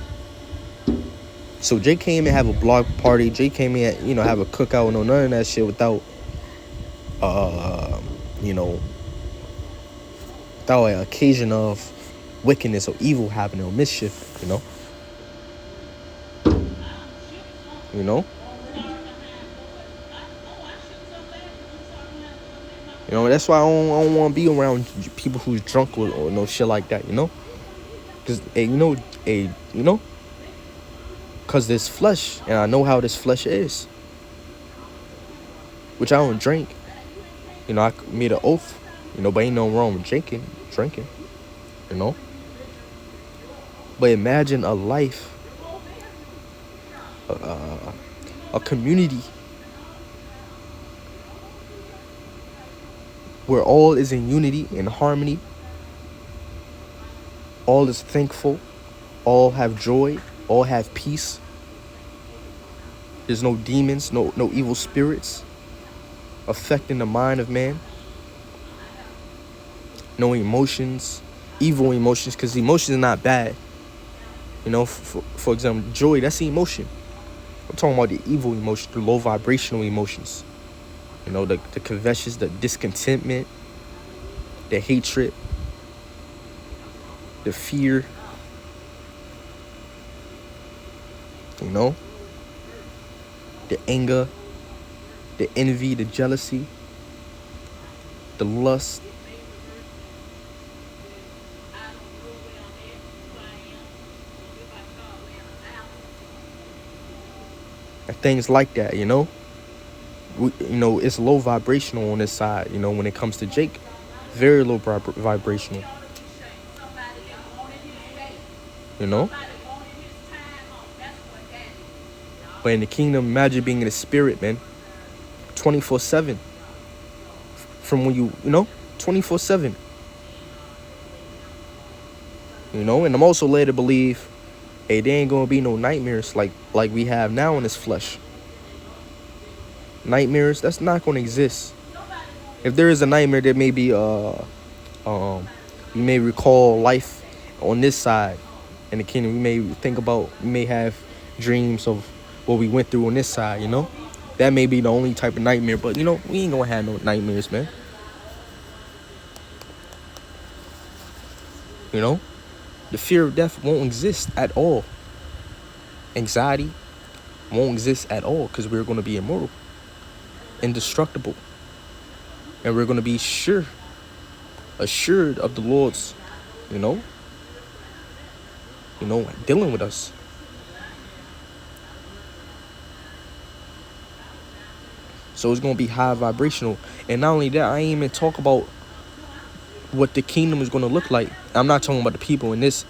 So Jake came and have a block party. Jake came in, you know, have a cookout, no none of that shit without you know, without an occasion of wickedness or evil happening or mischief, you know. You know? You know, that's why I don't want to be around people who's drunk or no shit like that, you know? Because, you know, because this flesh, and I know how this flesh is, which I don't drink. You know, I made an oath, you know, but ain't no wrong with drinking, you know? But imagine a life, a community where all is in unity and harmony, all is thankful, all have joy, all have peace. There's no demons, no evil spirits affecting the mind of man. No emotions, evil emotions, because emotions are not bad. You know, for example, joy, that's the emotion. I'm talking about the evil emotions, the low vibrational emotions. You know, the covetousness, the discontentment, the hatred, the fear. You know, the anger, the envy, the jealousy, the lust. And things like that, you know. You know, it's low vibrational on this side, you know, when it comes to Jake. Very low vibrational. You know? But in the kingdom, imagine being in the spirit, man. 24/7. From when you know, 24/7. You know, and I'm also led to believe, hey, there ain't gonna be no nightmares like we have now in this flesh. Nightmares, that's not gonna exist. If there is a nightmare, there may be you may recall life on this side in the kingdom. We may have dreams of what we went through on this side, you know. That may be the only type of nightmare, but you know, we ain't gonna have no nightmares, man. You know, the fear of death won't exist at all. Anxiety won't exist at all, because we're going to be immortal, indestructible, and we're going to be assured of the Lord's, you know, dealing with us. So it's going to be high vibrational. And not only that, I ain't even talk about what the kingdom is going to look like. I'm not talking about the people in this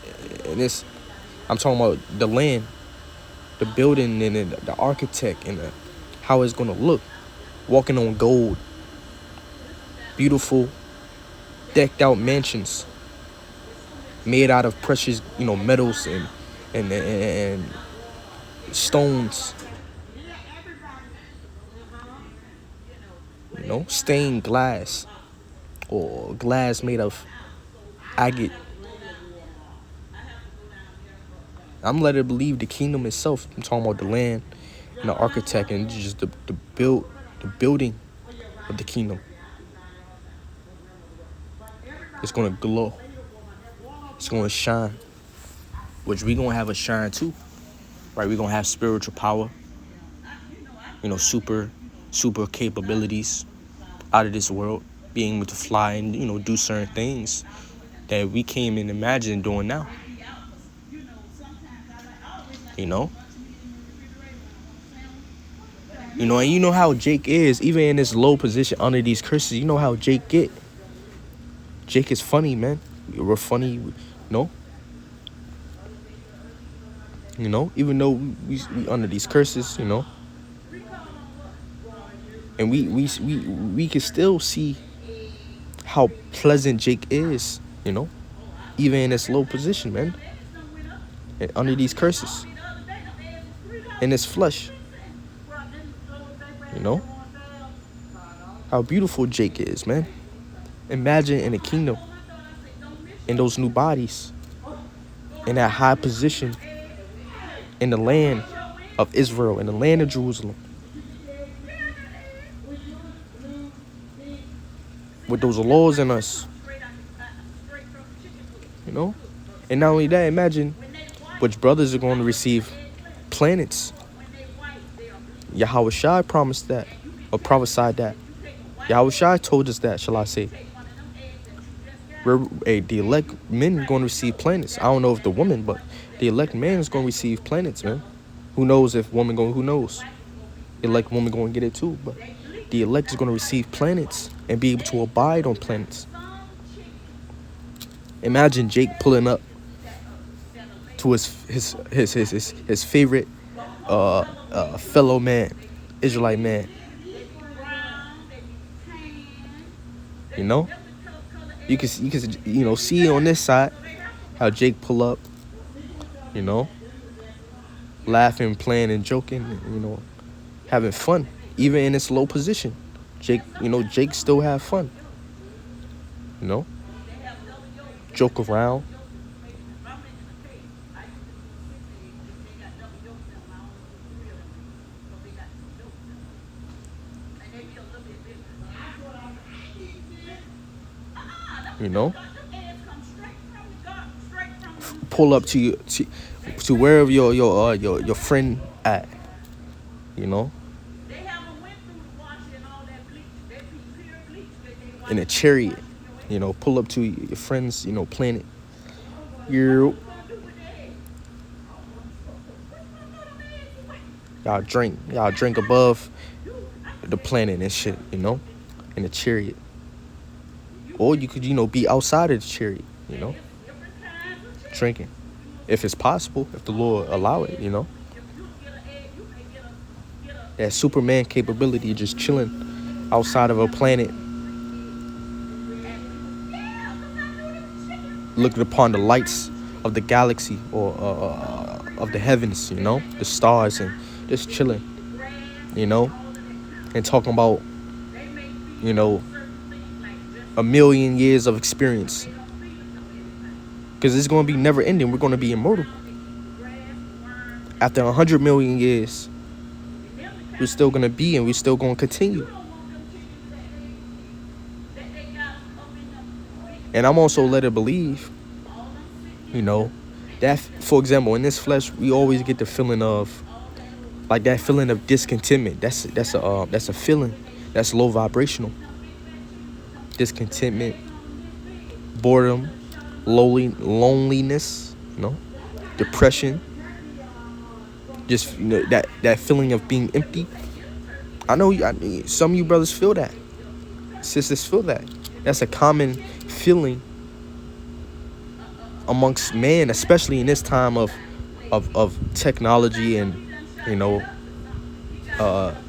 I'm talking about the land, the building, and the architect, and how it's gonna look. Walking on gold, beautiful, decked out mansions made out of precious, metals and stones. Stained glass or glass made of agate. I'm led to believe the kingdom itself. I'm talking about the land and the architect and just the building of the kingdom. It's gonna glow. It's gonna shine. Which we gonna have a shine too, right? We gonna have spiritual power. Super capabilities out of this world, being able to fly and do certain things that we can't even imagine doing now. And you know how Jake is, even in this low position under these curses. You know how Jake get. Jake is funny, man. We're funny, even though we under these curses, and we can still see how pleasant Jake is, even in this low position, man. And under these curses, in this flesh, how beautiful Jake is, man. Imagine in the kingdom, in those new bodies, in that high position, in the land of Israel, in the land of Jerusalem, with those laws in us, and not only that, imagine which brothers are going to receive planets. Yahweh Shai promised that, or prophesied that. Yahweh Shai told us that, shall I say. The elect men are going to receive planets. I don't know if the woman, but the elect man is going to receive planets, man. Who knows if woman going, who knows? The elect woman going to get it too, but the elect is going to receive planets and be able to abide on planets. Imagine Jake pulling up to his favorite fellow man, Israelite man. You can see on this side how Jake pull up, laughing, playing, and joking, having fun, even in this low position. Jake still have fun, joke around. Pull up to wherever your friend at, in a chariot, pull up to your friend's, planet. Y'all drink above the planet and shit, in a chariot. Or you could, be outside of the chariot, drinking. If it's possible, if the Lord allow it, That Superman capability of just chilling outside of a planet, looking upon the lights of the galaxy or of the heavens, the stars, and just chilling, and talking about, a million years of experience. Because it's going to be never ending. We're going to be immortal. After 100 million years, we're still going to be, and we're still going to continue. And I'm also led to believe, that, for example, in this flesh, we always get the feeling of, like that feeling of discontentment. That's a feeling that's low vibrational. Discontentment, boredom, loneliness, depression, just that feeling of being empty. I know some of you brothers feel that, sisters feel that. That's a common feeling amongst men, especially in this time of of technology and, you know,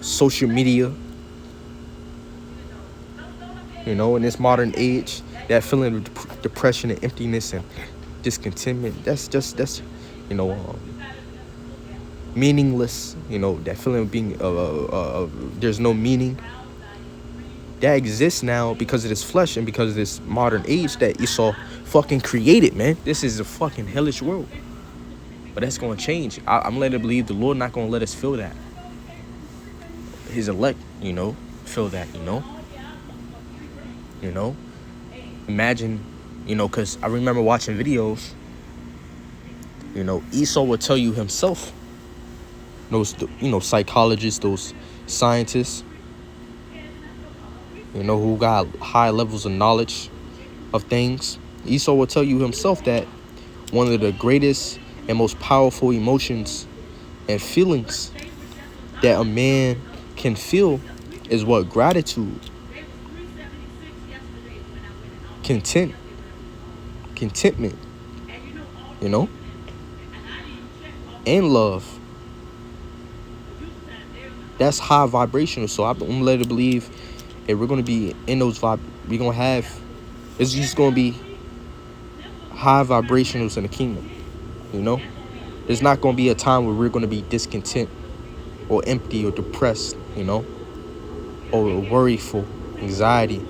social media, you know, in this modern age, that feeling of depression and emptiness and discontentment, that's you know, meaningless, you know, that feeling of being there's no meaning, that exists now because of this flesh and because of this modern age that Esau fucking created, man. This is a fucking hellish world. But that's going to change. I'm led to believe the Lord not going to let us feel that. His elect, you know, feel that, you know. You know? Imagine, you know, because I remember watching videos, you know, Esau would tell you himself, those, you know, psychologists, those scientists, you know, who got high levels of knowledge of things. Esau will tell you himself that one of the greatest and most powerful emotions and feelings that a man can feel is what? Gratitude, contentment, you know, and love. That's high vibrational. So I'm led to believe if we're going to be in those we're going to have, it's just going to be high vibrationals in the kingdom, you know. There's not going to be a time where we're going to be discontent or empty or depressed, you know, or worryful, anxiety.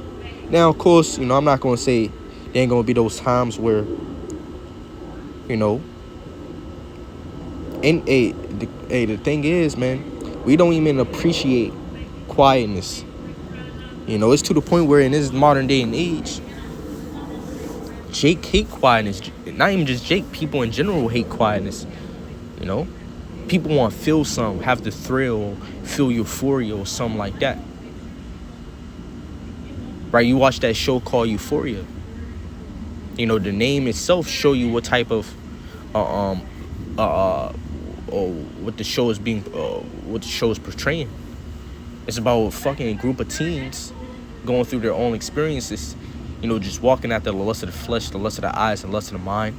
Now, of course, you know, I'm not going to say there ain't going to be those times where, you know, and the thing is, man, we don't even appreciate quietness. You know, it's to the point where in this modern day and age, Jake hate quietness. Not even just Jake, people in general hate quietness. You know, people want to feel something, have the thrill, feel euphoria or something like that. Right? You watch that show called Euphoria. You know, the name itself show you what type of or what the show is portraying. It's about a fucking group of teens going through their own experiences, you know, just walking after the lust of the flesh, the lust of the eyes, and lust of the mind,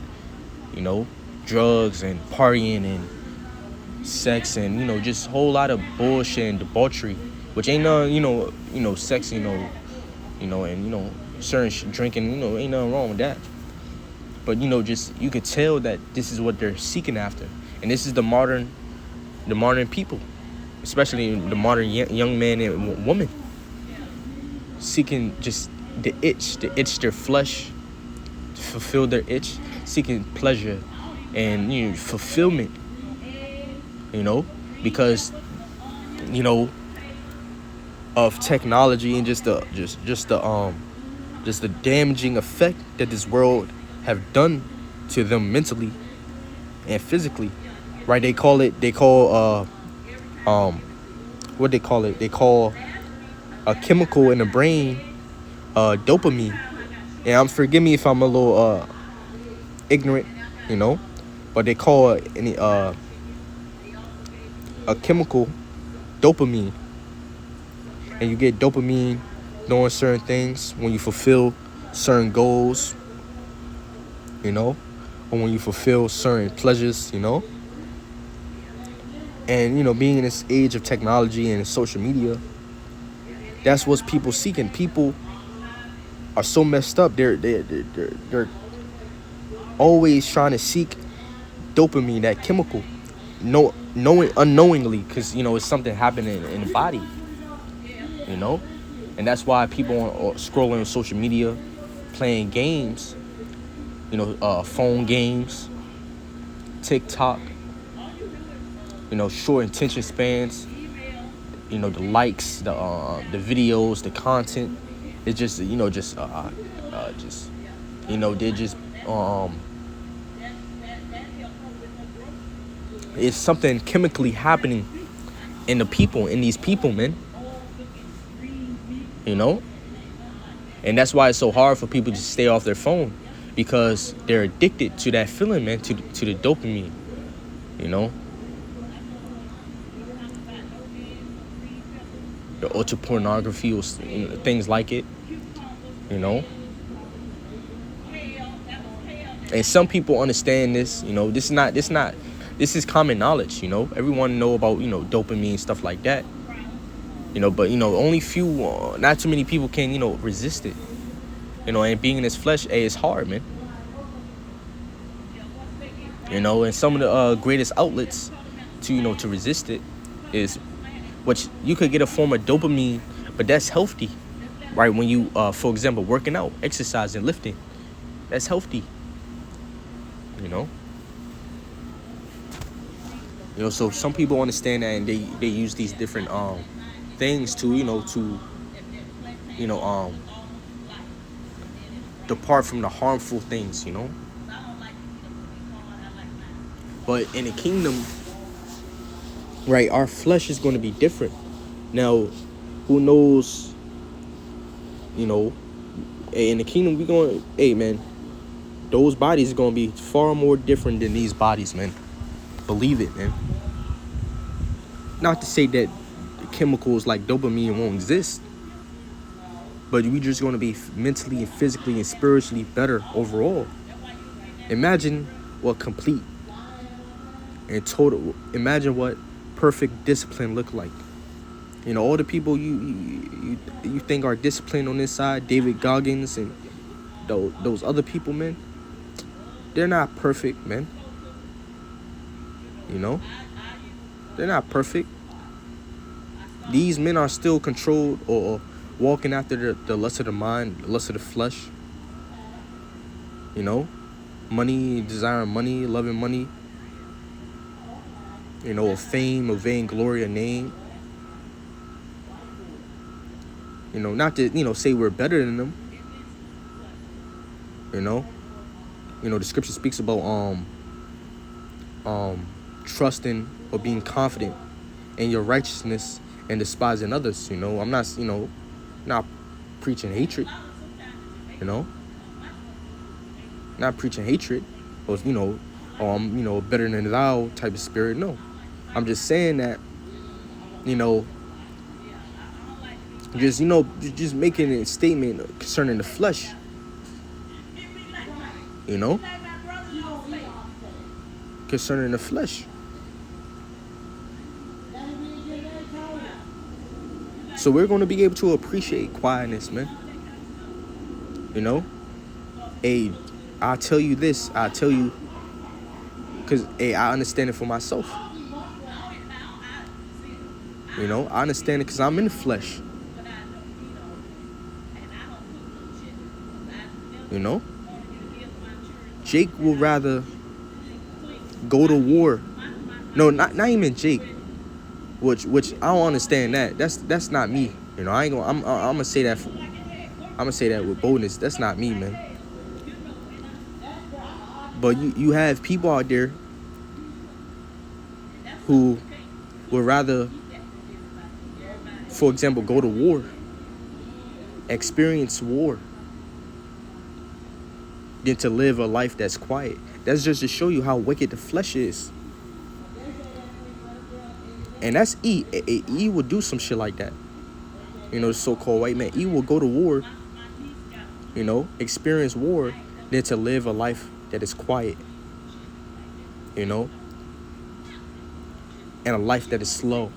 you know, drugs and partying and sex and, you know, just a whole lot of bullshit and debauchery, which ain't none, you know, sex, you know, and, you know, certain drinking, you know, ain't nothing wrong with that. But, you know, just, you could tell that this is what they're seeking after. And this is the modern people, especially the modern young man and woman, seeking just the itch their flesh, to fulfill their itch, seeking pleasure and, you know, fulfillment, you know, because, you know, of technology and just the damaging effect that this world have done to them mentally and physically, right? They call a chemical in the brain dopamine. And forgive me if I'm a little ignorant, you know, but they call a chemical dopamine. And you get dopamine doing certain things when you fulfill certain goals, you know, or when you fulfill certain pleasures, you know. And, you know, being in this age of technology and social media, that's what people seeking. People are so messed up. They're always trying to seek dopamine, that chemical, unknowingly, because, you know, it's something happening in the body, you know. And that's why people are scrolling on social media, playing games, you know, phone games, TikTok, you know, short attention spans, you know, the likes, the videos, the content. It's just, you know, just you know, they're just it's something chemically happening in these people, man. You know? And that's why it's so hard for people to stay off their phone, because they're addicted to that feeling, man, to the dopamine, you know? The ultra pornography or, you know, things like it, you know? And some people understand this, you know. This not This is common knowledge, you know. Everyone know about, you know, dopamine, stuff like that. You know, but, you know, only few, not too many people can, you know, resist it. You know, and being in this flesh, it's hard, man. You know, and some of the greatest outlets to, you know, to resist it is, which you could get a form of dopamine, but that's healthy, right? When you, for example, working out, exercising, lifting, that's healthy. You know. You know, so some people understand that, and they use these different things to, you know, depart from the harmful things, you know. But in the kingdom, right, our flesh is going to be different. Now, who knows, you know, in the kingdom, we going, hey, man, those bodies are going to be far more different than these bodies, man. Believe it, man. Not to say that chemicals like dopamine won't exist, but we just going to be mentally and physically and spiritually better overall. Imagine what complete and total, imagine what perfect discipline look like. You know, all the people you think are disciplined on this side, David Goggins and those other people, man, they're not perfect, man. You know, they're not perfect. These men are still controlled or walking after the lust of the mind, the lust of the flesh. You know, money, desiring money, loving money. You know, of fame, of vainglory, a name. You know, not to, you know, say we're better than them. You know, the scripture speaks about trusting or being confident in your righteousness and despising others. You know, I'm not, you know, not preaching hatred. Not preaching hatred, or, you know, you know, better than thou type of spirit. No, I'm just saying that, you know, just making a statement concerning the flesh. You know, concerning the flesh. So we're going to be able to appreciate quietness, man. You know, hey, I'll tell you this. I'll tell you, because, hey, I understand it for myself. You know, I understand it because I'm in the flesh. You know, Jake will rather go to war. No, not even Jake. Which I don't understand that. That's not me. You know, I ain't gonna. I'm gonna say that. I'm gonna say that with boldness. That's not me, man. But you have people out there who would rather, for example, go to war, experience war, than to live a life that's quiet. That's just to show you how wicked the flesh is. And that's E. E will do some shit like that. You know, the so-called white man. E will go to war, you know, experience war, than to live a life that is quiet. You know? And a life that is slow.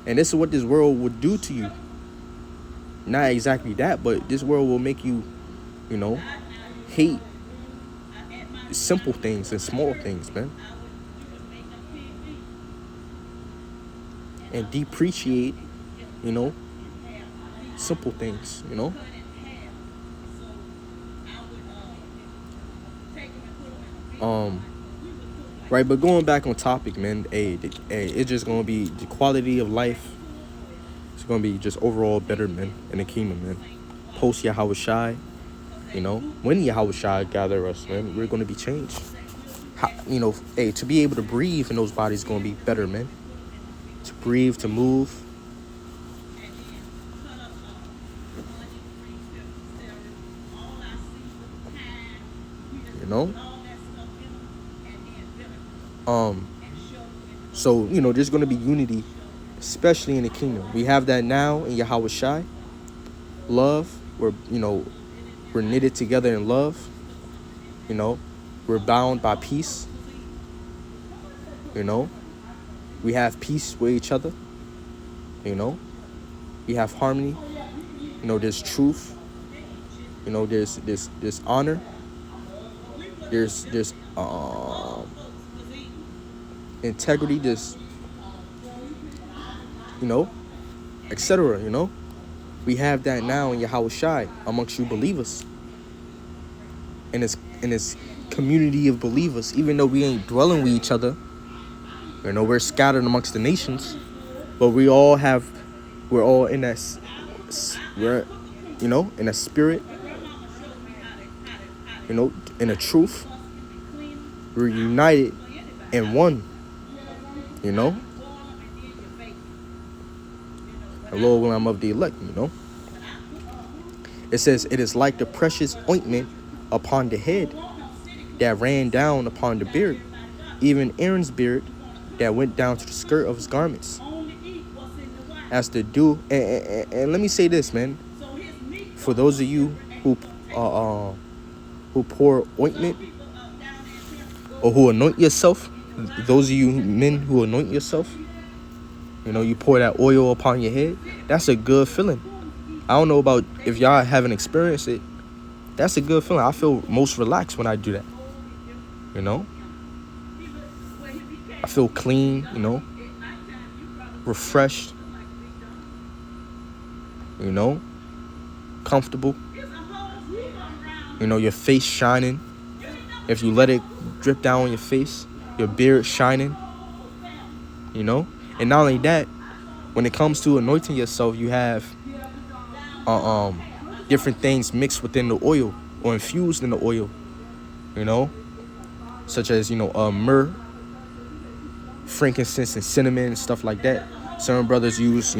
And this is what this world will do to you. Not exactly that, but this world will make you, you know, hate simple things and small things, man. And depreciate, you know, simple things, you know. Right, but going back on topic, man, it's just gonna be the quality of life. It's gonna be just overall better, man, in the kingdom, man. Post Yahweh Shai, you know, when Yahweh Shai gather us, man, we're gonna be changed. You know, to be able to breathe in those bodies is gonna be better, man. To breathe, to move. You know? So, you know, there's going to be unity, especially in the kingdom. We have that now in Yahweh Shai. Love, we're knitted together in love, you know. We're bound by peace. You know, we have peace with each other. You know, we have harmony. You know, there's truth. You know, there's honor. There's integrity. There's, you know, etc. You know, we have that now in Yahweh Shai amongst you believers. In this community of believers, even though we ain't dwelling with each other, you know, we're scattered amongst the nations, but we're all in that, we're, you know, in a spirit, you know, in a truth. We're united in one, you know. The Lord Lamb of the elect, you know. It says, it is like the precious ointment upon the head that ran down upon the beard, even Aaron's beard that went down to the skirt of his garments. As the dew, and let me say this, man. For those of you who pour ointment or who anoint yourself, those of you men who anoint yourself, you know, you pour that oil upon your head. That's a good feeling. I don't know about if y'all haven't experienced it. That's a good feeling. I feel most relaxed when I do that. You know? I feel clean, you know? Refreshed. You know? Comfortable. You know, your face shining. If you let it drip down on your face, your beard shining. You know? And not only that, when it comes to anointing yourself, you have different things mixed within the oil or infused in the oil, you know, such as, you know, myrrh, frankincense, and cinnamon and stuff like that. Some brothers use,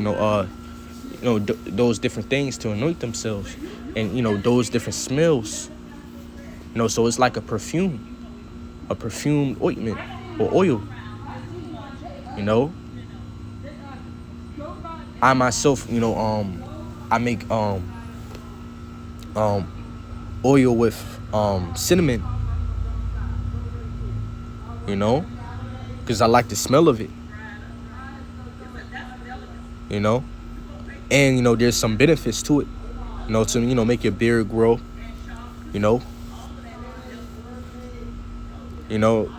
those different things to anoint themselves, and, you know, those different smells, you know, so it's like a perfumed ointment or oil, you know. I myself, you know, I make oil with cinnamon, you know, because I like the smell of it, you know. And, you know, there's some benefits to it, you know, to, you know, make your beard grow, you know. You know,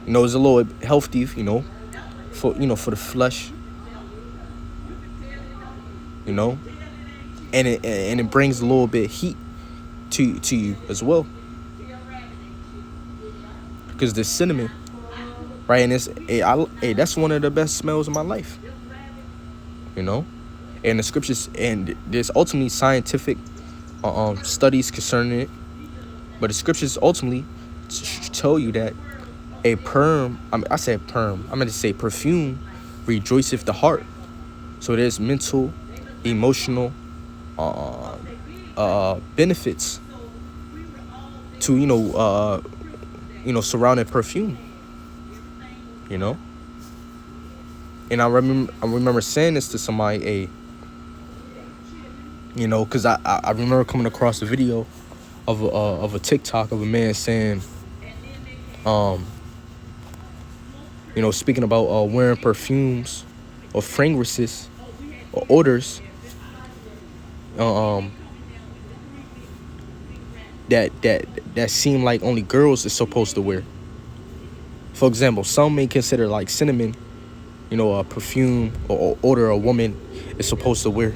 it's a little healthy, you know, for the flesh, you know, and it brings a little bit of heat to you as well, because the cinnamon, right? And that's one of the best smells of my life, you know. And the scriptures, and there's ultimately scientific studies concerning it, but the scriptures ultimately tell you that a perfume rejoiceth the heart. So there's mental, emotional benefits to surrounding perfume, you know. And I remember saying this to somebody, you know, because I remember coming across a video of a TikTok of a man saying, you know, speaking about wearing perfumes or fragrances or odors, that seem like only girls is supposed to wear. For example, some may consider like cinnamon, you know, a perfume or odor a woman is supposed to wear.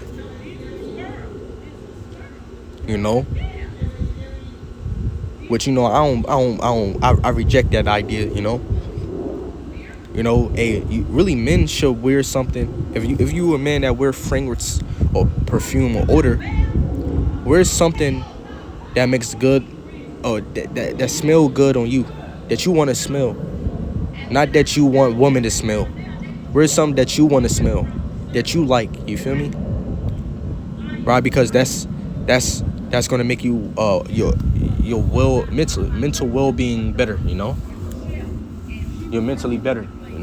You know, which, you know, I reject that idea. You know, really men should wear something. If you a man that wear fragrance or perfume or odor, wear something that makes good, or that smell good on you, that you want to smell, not that you want women to smell. Wear something that you want to smell, that you like. You feel me? Right? Because that's gonna make you your mental well-being better. You know, you're mentally better. You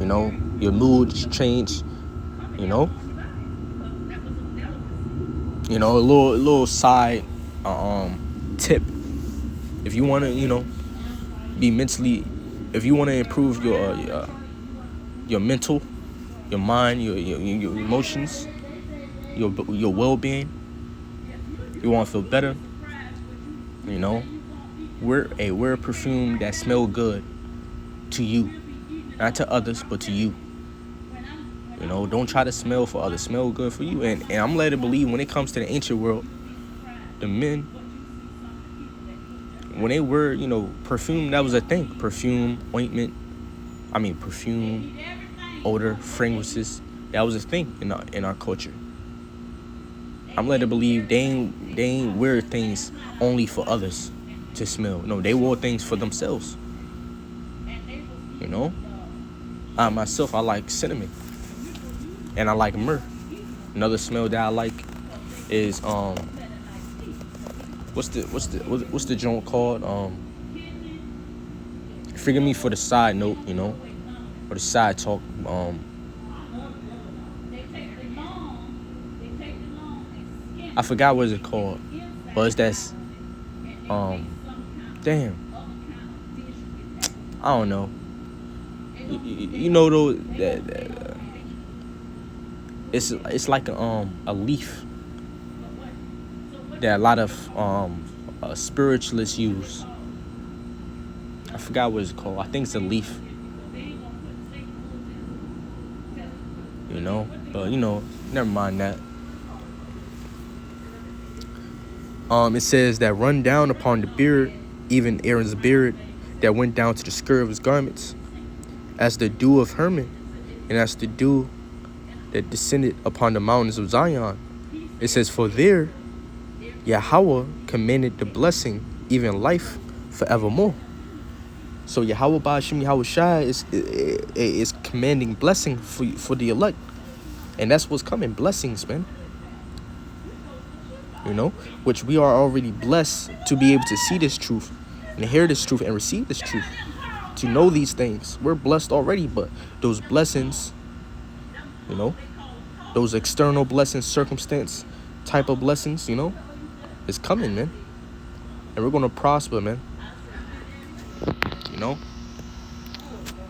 know, your mood change. You You know, a little side tip. If you want to, be mentally, if you want to improve your mental, your mind, your emotions, your well-being, you want to feel better, wear a perfume that smell good to you, not to others, but to you. Don't try to smell for others. Smell good for you. And I'm led to believe when it comes to the ancient world, the men, when they were, perfume, that was a thing. Perfume, perfume, odor, fragrances, that was a thing in our culture. I'm led to believe they ain't wear things only for others to smell. No, they wore things for themselves. Myself, I like cinnamon. And I like myrrh. Another smell that I like is what's the joint called? Forgive me for the side note, or the side talk. I forgot what it's called, but that's damn. I don't know. Though that it's like a leaf that a lot of spiritualists use. I forgot what it's called. I think it's a leaf. But never mind that. It says that run down upon the beard, even Aaron's beard, that went down to the skirt of his garments, as the dew of Hermon, and as the dew that descended upon the mountains of Zion. It says, for there Yahweh commanded the blessing, even life forevermore. So Yahweh Ba'ashim Yahweh Shai is commanding blessing for the elect. And that's what's coming, blessings, man. Which we are already blessed to be able to see this truth and hear this truth and receive this truth, to know these things. We're blessed already, but those blessings, those external blessings, circumstance type of blessings, is coming, man. And we're going to prosper, man.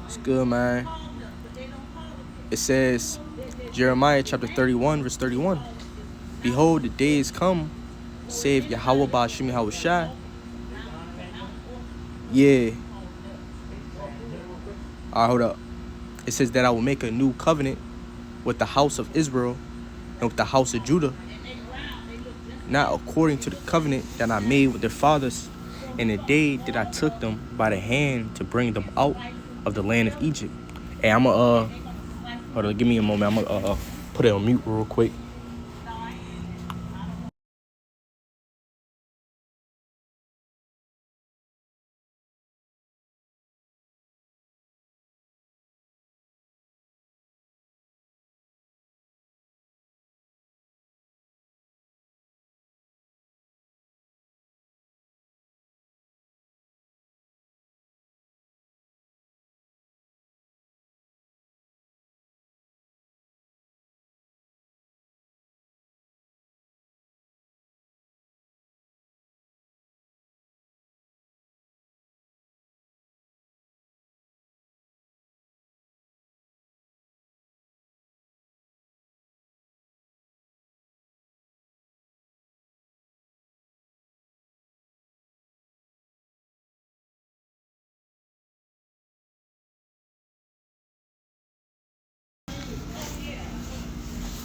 It's good, man. It says, Jeremiah chapter 31, verse 31. Behold, the days come, save Yahweh Ba'ashim Yahweh Shai. Yeah. All right, hold up. It says that I will make a new covenant with the house of Israel and with the house of Judah, not according to the covenant that I made with their fathers in the day that I took them by the hand to bring them out of the land of Egypt. Hey, I'm hold on, give me a moment. I'm gonna put it on mute real quick.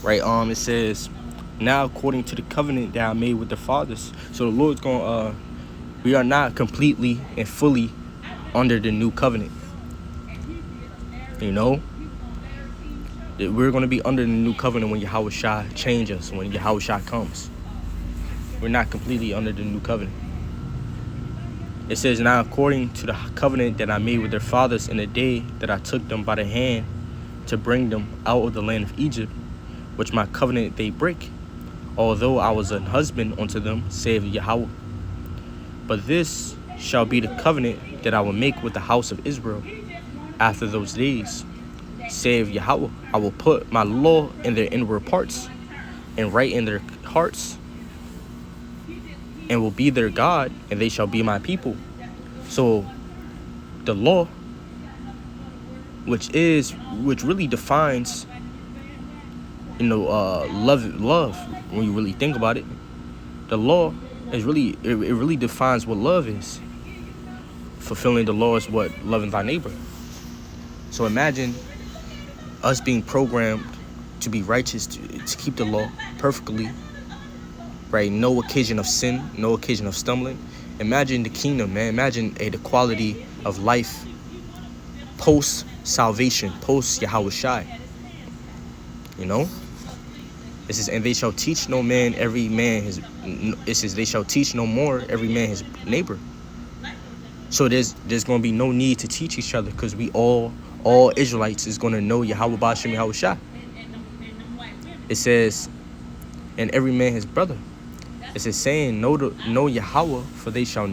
Right, it says, now according to the covenant that I made with the fathers. So the Lord's gonna we are not completely and fully under the new covenant. That we're gonna be under the new covenant when Yahweh Shai changes us, when Yahweh Shai comes. We're not completely under the new covenant. It says, now according to the covenant that I made with their fathers in the day that I took them by the hand to bring them out of the land of Egypt, which my covenant they break, although I was an husband unto them, saith Yahweh. But this shall be the covenant that I will make with the house of Israel after those days, saith Yahweh. I will put my law in their inward parts, and write in their hearts and will be their God, and they shall be my people. So the law, which really defines, love. When you really think about it, the law is really it really defines what love is. Fulfilling the law is what loving thy neighbor. So imagine us being programmed to be righteous, to keep the law perfectly, right? No occasion of sin, no occasion of stumbling. Imagine the kingdom, man. Imagine the quality of life post salvation, post Yahweh Shai. You know, this is, and they shall teach no man every man his. It says they shall teach no more every man his neighbor. So there's gonna be no need to teach each other, because we all Israelites is gonna know Yahweh Ba'ashem Yahweh Shai. It says, and every man his brother. It says, saying, know Yahweh, for they shall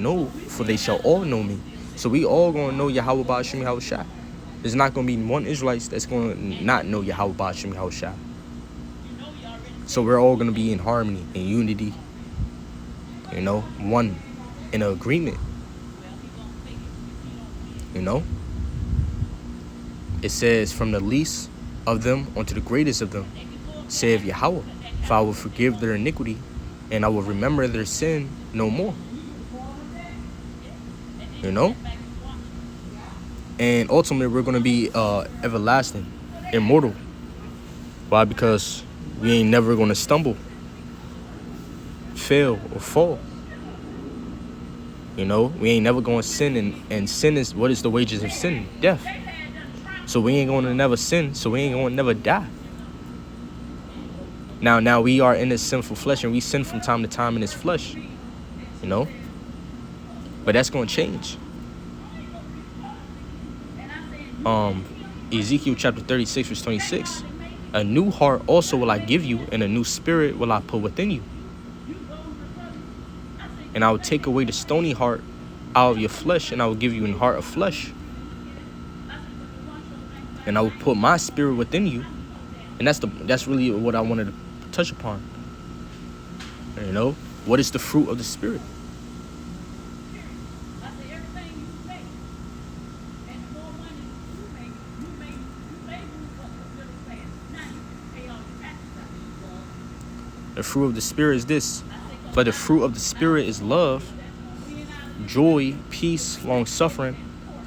all know me. So we all gonna know Yahweh Ba'ashem Yahweh Shai. There's not gonna be one Israelite that's gonna not know Yahweh Ba'ashem Yahweh Shai. So we're all gonna be in harmony, in unity, one, in agreement. It says, from the least of them unto the greatest of them, saith Yahweh, for I will forgive their iniquity, and I will remember their sin no more. And ultimately we're going to be everlasting, immortal. Why? Because we ain't never going to stumble, fail, or fall. We ain't never going to sin, and sin is, what is the wages of sin? Death. So we ain't going to never sin, so we ain't going to never die. Now we are in this sinful flesh, and we sin from time to time in this flesh, but that's going to change. Ezekiel chapter 36 verse 26, a new heart also will I give you, and a new spirit will I put within you. And I will take away the stony heart out of your flesh, and I will give you an heart of flesh. And I will put my spirit within you. And that's really what I wanted to touch upon. What is the fruit of the spirit? The fruit of the spirit is this. But the fruit of the spirit is love, joy, peace, long-suffering,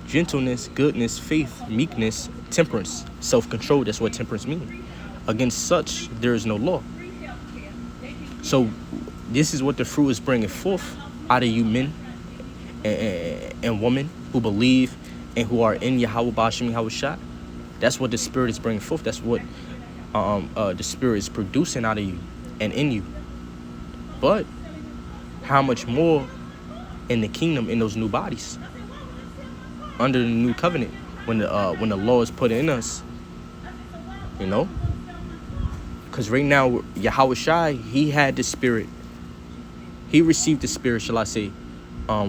gentleness, goodness, faith, meekness, temperance, self-control. That's what temperance means. Against such, there is no law. So this is what the fruit is bringing forth out of you men and women who believe and who are in Yahweh Ba'ashem Yahweh Shai. That's what the spirit is bringing forth. That's what the spirit is producing out of you and in you. But how much more in the kingdom, in those new bodies, under the new covenant, when the law is put in us, because right now Yahweh Shai, he had the spirit, he received the spirit, shall I say,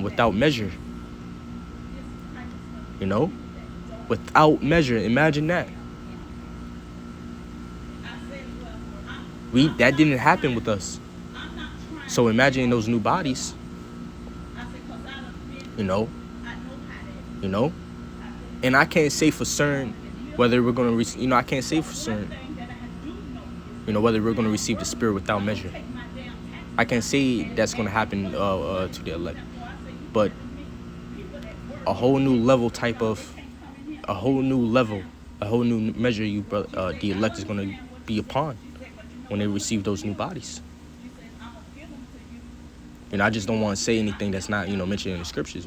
without measure, without measure. Imagine that. That didn't happen with us. So imagine those new bodies, and I can't say for certain whether we're going to, I can't say for certain, whether we're going to receive the spirit without measure. I can't say that's going to happen to the elect, but a whole new level, a whole new measure the elect is going to be upon when they receive those new bodies. I just don't want to say anything that's not, mentioned in the scriptures,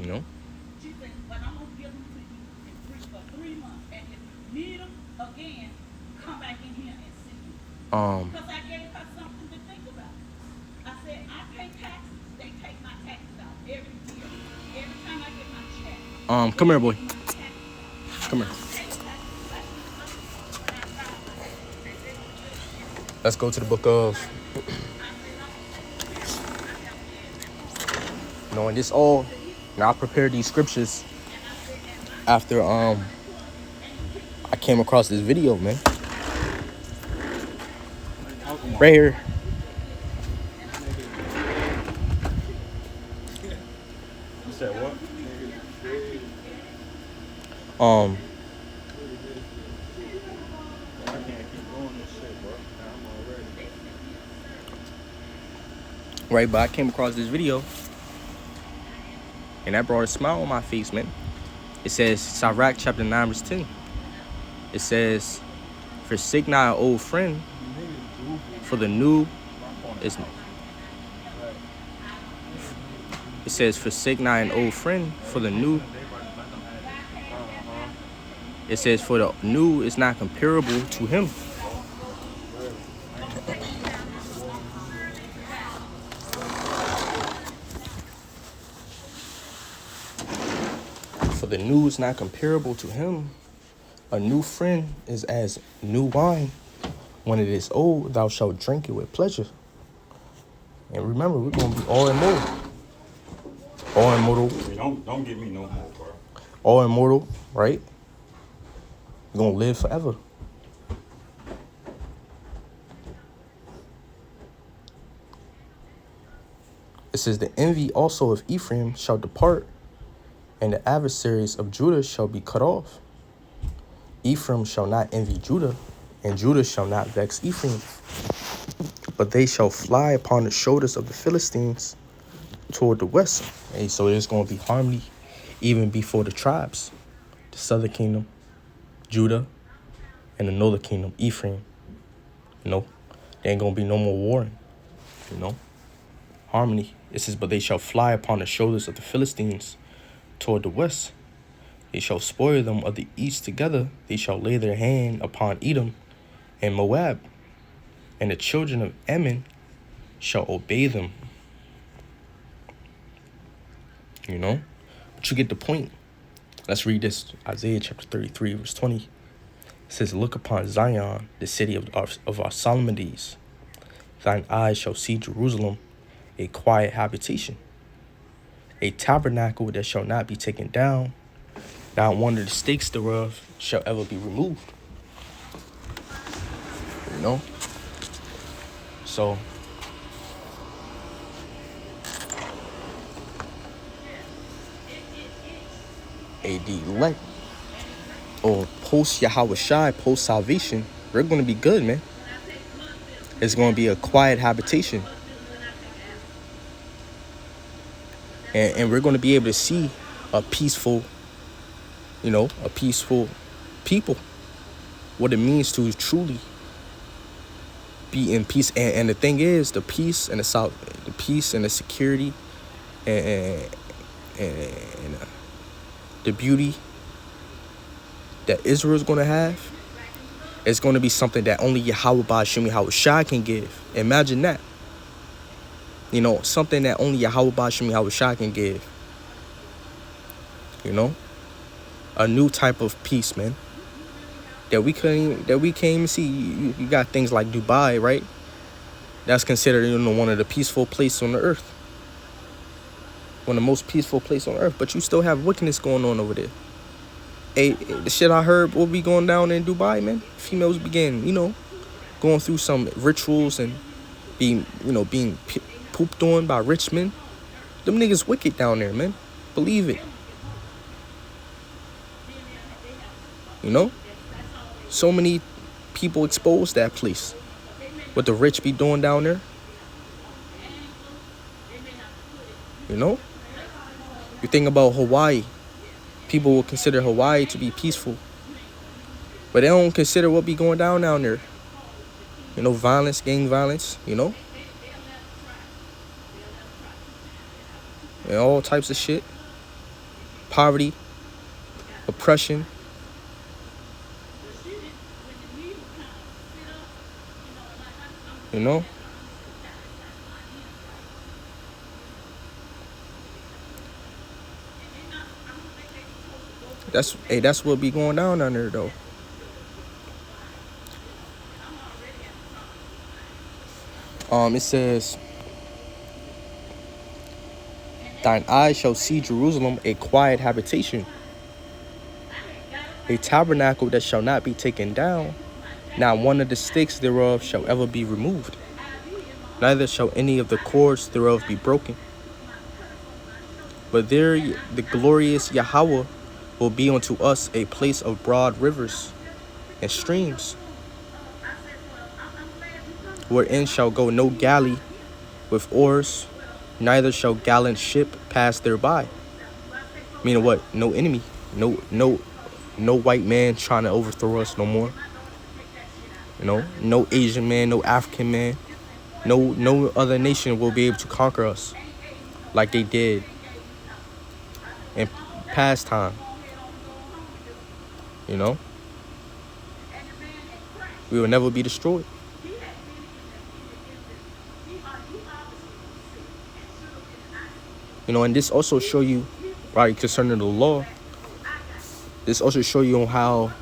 Come here, boy. Come here. Let's go to the book of... Knowing this all, now I prepared these scriptures after I came across this video, man. Right here. Um, I can't keep doing this shit, bro. I'm already. right, but I came across this video, and that brought a smile on my face, man. It says, Sirach chapter 9, verse 10. It says, forsake not an old friend, for the new is... It says, forsake not an old friend, for the new... It says, for the new is not comparable to him. For the new is not comparable to him. A new friend is as new wine. When it is old, thou shalt drink it with pleasure. And remember, we're going to be all immortal. All immortal. Hey, don't get me no more, bro. All immortal, right? We're going to live forever. It says, the envy also of Ephraim shall depart, and the adversaries of Judah shall be cut off. Ephraim shall not envy Judah, and Judah shall not vex Ephraim. But they shall fly upon the shoulders of the Philistines toward the west. Hey, so there's going to be harmony even before the tribes. The southern kingdom, Judah, and the northern kingdom, Ephraim. You know, there ain't going to be no more warring. You know, harmony. It says, but they shall fly upon the shoulders of the Philistines toward the west. They shall spoil them of the east together. They shall lay their hand upon Edom and Moab, and the children of Ammon shall obey them. You know? But you get the point. Let's read this. Isaiah chapter 33, verse 20. It says, look upon Zion, the city of our Solomonides. Thine eyes shall see Jerusalem, a quiet habitation, a tabernacle that shall not be taken down. Not one of the stakes thereof shall ever be removed. You know? So, the elect, or post Yahweh Shai, post salvation, we're going to be good, man. It's going to be a quiet habitation. And we're going to be able to see a peaceful, you know, a peaceful people. What it means to truly be in peace. And the thing is, the peace and the peace and the security and the beauty that Israel is going to have, is going to be something that only Yahweh Ba'ashem Yahweh Shai can give. Imagine that. You know, something that only Yahweh Ba'ashem Yahweh Shai can give. You know? A new type of peace, man. That we can't even see. You got things like Dubai, right? That's considered, you know, one of the peaceful places on the earth. One of the most peaceful places on earth. But you still have wickedness going on over there. Hey, the shit I heard will be going down in Dubai, man. Females began, you know, going through some rituals and being pooped on by rich men. Them niggas wicked down there, man. Believe it. You know? So many people expose that place. What the rich be doing down there. You know? You think about Hawaii. People will consider Hawaii to be peaceful. But they don't consider what be going down there. You know, violence, gang violence, you know? And all types of shit. Poverty. Oppression. You know? That's what be going down there though. It says, thine eyes shall see Jerusalem, a quiet habitation, a tabernacle that shall not be taken down. Not one of the stakes thereof shall ever be removed, neither shall any of the cords thereof be broken. But there the glorious Yahweh will be unto us a place of broad rivers and streams, wherein shall go no galley with oars, neither shall gallant ship pass thereby. Meaning what? No enemy, no white man trying to overthrow us no more. No Asian man, no African man, no other nation will be able to conquer us like they did in past time. We will never be destroyed. And this also show you, right, concerning the law, this also show you on how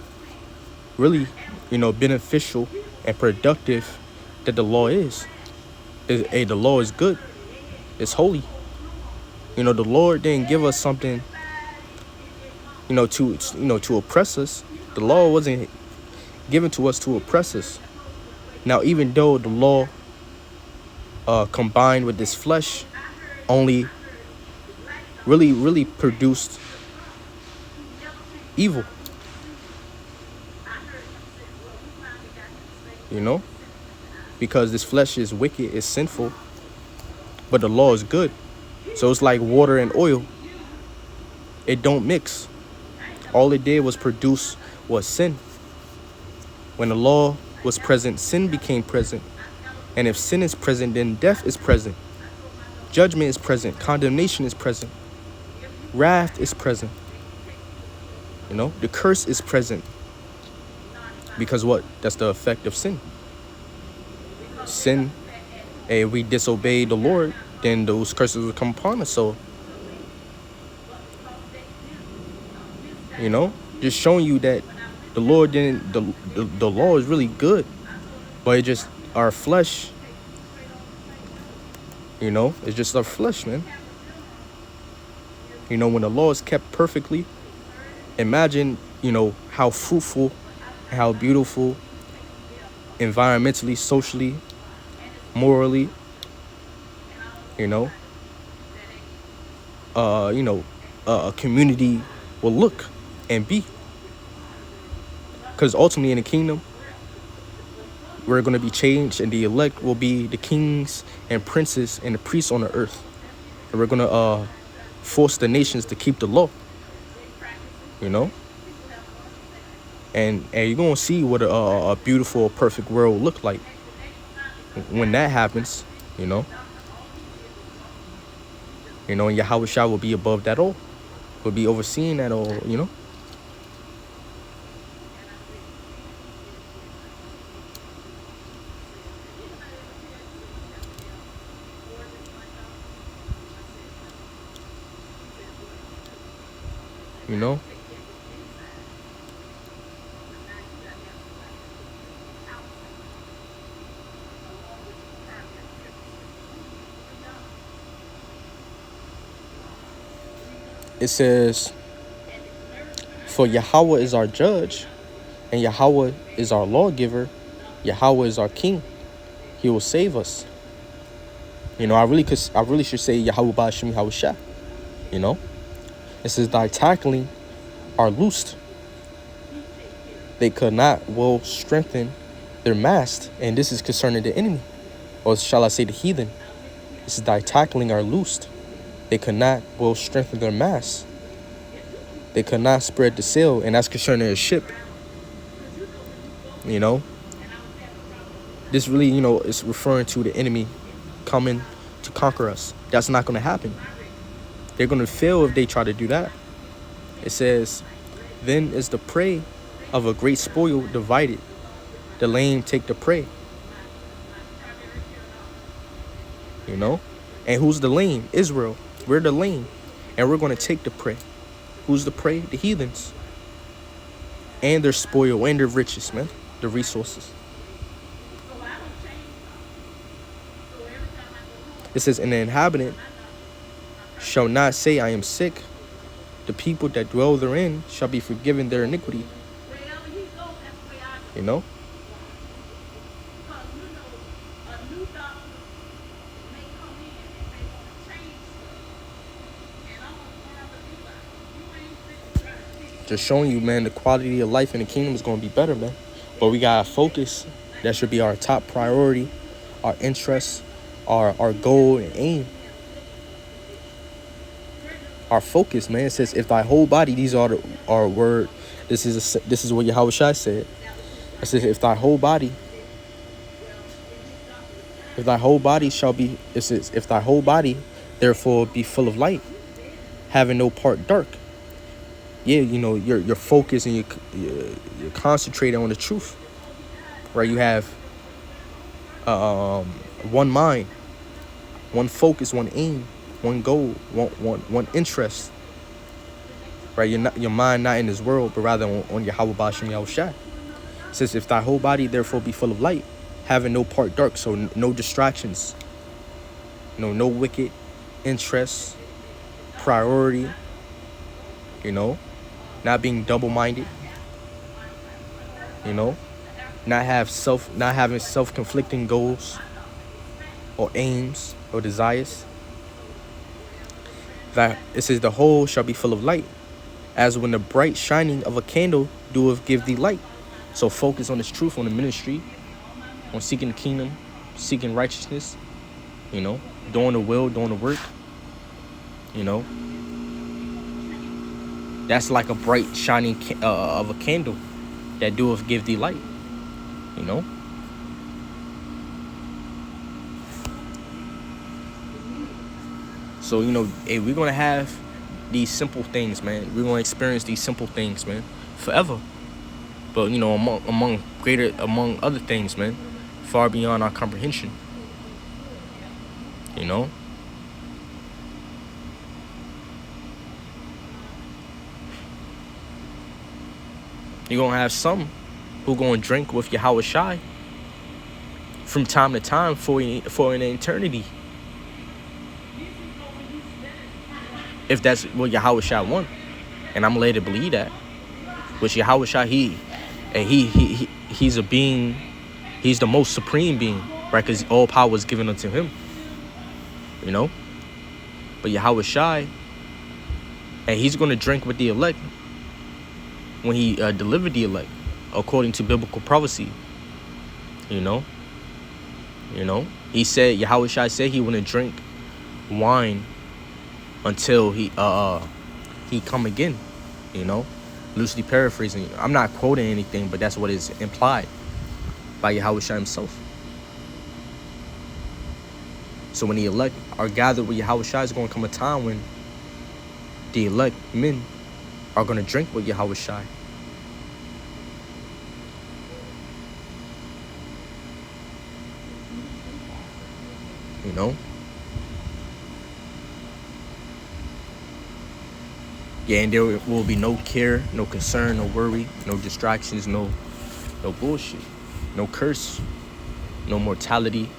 really, beneficial and productive that the law is. The law is good. It's holy. The Lord didn't give us something, to oppress us. The law wasn't given to us to oppress us. Now, even though the law combined with this flesh only really produced evil, because this flesh is wicked, it's sinful, but the law is good. So it's like water and oil. It don't mix. All it did was produce was sin. When the law was present, sin became present. And if sin is present, then death is present. Judgment is present. Condemnation is present. Wrath is present. The curse is present. Because what? That's the effect of sin. Sin, if we disobey the Lord, then those curses will come upon us. So, just showing you that the Lord didn't, the law is really good, but it just, our flesh, it's just our flesh, man. When the law is kept perfectly, imagine, how fruitful, how beautiful, environmentally, socially, morally, a community will look and be. Because ultimately in the kingdom, we're going to be changed, and the elect will be the kings and princes and the priests on the earth. And we're going to force the nations to keep the law, And you're going to see what a beautiful, perfect world will look like when that happens, And Yahweh Shah will be above that all. Will be overseeing that all, It says, for Yahweh is our judge, and Yahweh is our lawgiver. Yahweh is our king. He will save us. I really should say Yahweh Ba'ashem Yahweh Shah. It says, thy tackling are loosed. They could not well strengthen their mast. And this is concerning the enemy. Or shall I say the heathen. This is thy tackling are loosed. They could not well strengthen their mast. They could not spread the sail. And that's concerning a ship. This really, is referring to the enemy coming to conquer us. That's not going to happen. They're going to fail if they try to do that. It says, then is the prey of a great spoil divided. The lame take the prey. And who's the lame? Israel. We're the lame. And we're going to take the prey. Who's the prey? The heathens. And their spoil and their riches, man. The resources. It says, and the inhabitant shall not say, I am sick. The people that dwell therein shall be forgiven their iniquity. Just showing you, man, the quality of life in the kingdom is going to be better, man. But we got to focus. That should be our top priority, our interest, our goal and aim. Our focus, man. It says, if thy whole body, these are our word. This is what Yahweh Shai said. It says, if thy whole body shall be, it says, if thy whole body therefore be full of light, having no part dark. Yeah, you know, you're focused and you're concentrated on the truth. Right? You have one mind, one focus, one aim, one goal, one interest. Right? Your mind not in this world, but rather on Yahweh Ba'ashem Yahweh Shai. It says, if thy whole body therefore be full of light, having no part dark, so no distractions, no wicked interests, priority, not being double-minded, not having self-conflicting goals or aims or desires. That it says the whole shall be full of light, as when the bright shining of a candle doeth give thee light. So focus on this truth, on the ministry, on seeking the kingdom, seeking righteousness, doing the will, doing the work, That's like a bright shining of a candle that doeth give thee light, So, hey, we're going to have these simple things, man. We're going to experience these simple things, man, forever. But, among other things, man, far beyond our comprehension, You're going to have some who going to drink with Yahweh Shai from time to time for an eternity. If that's what Yahweh Shai want. And I'm led to believe that. Which Yahweh Shai, he's a being, he's the most supreme being, right? Because all power is given unto him. But Yahweh Shai, and he's going to drink with the elect when he delivered the elect, according to biblical prophecy. He said, Yahweh Shai said he wouldn't drink wine until he come again, loosely paraphrasing. I'm not quoting anything, but that's what is implied by Yahweh Shai himself. So when the elect are gathered with Yahweh Shai, is going to come a time when the elect men are going to drink with Yahweh Shai. Yeah, and there will be no care, no concern, no worry, no distractions, no bullshit, no curse, no mortality,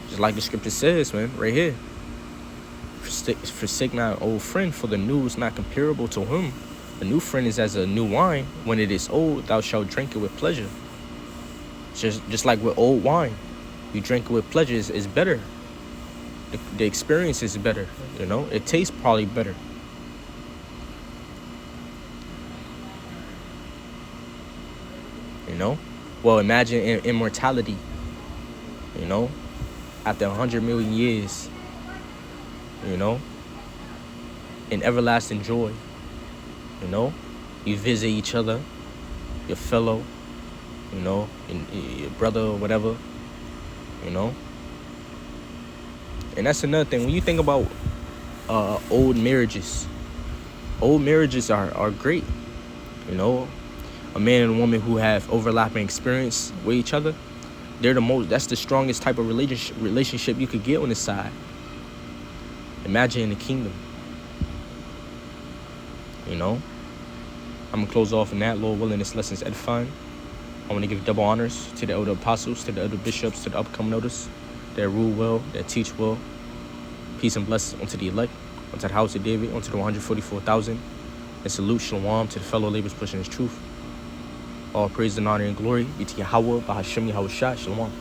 Just like the scripture says, man, right here. Forsake not an old friend, for the new is not comparable to him. A new friend is as a new wine. When it is old, thou shalt drink it with pleasure. Just like with old wine, you drink it with pleasure, is better. The experience is better, It tastes probably better. Well, imagine immortality, after 100 million years, in everlasting joy, you visit each other, your fellow, and your brother or whatever, And that's another thing. When you think about old marriages are great. A man and a woman who have overlapping experience with each other, that's the strongest type of relationship you could get on this side. Imagine in the kingdom. I'm going to close off on that. Lord willing, this lesson is edifying. I want to give double honors to the elder apostles, to the elder bishops, to the upcoming elders that rule well, that teach well. Peace and blessings unto the elect, unto the house of David, unto the 144,000. And salute shalom to the fellow laborers pushing his truth. All praise and honor and glory be to Yahweh, Ba'ashem Yahweh Shai, shalom.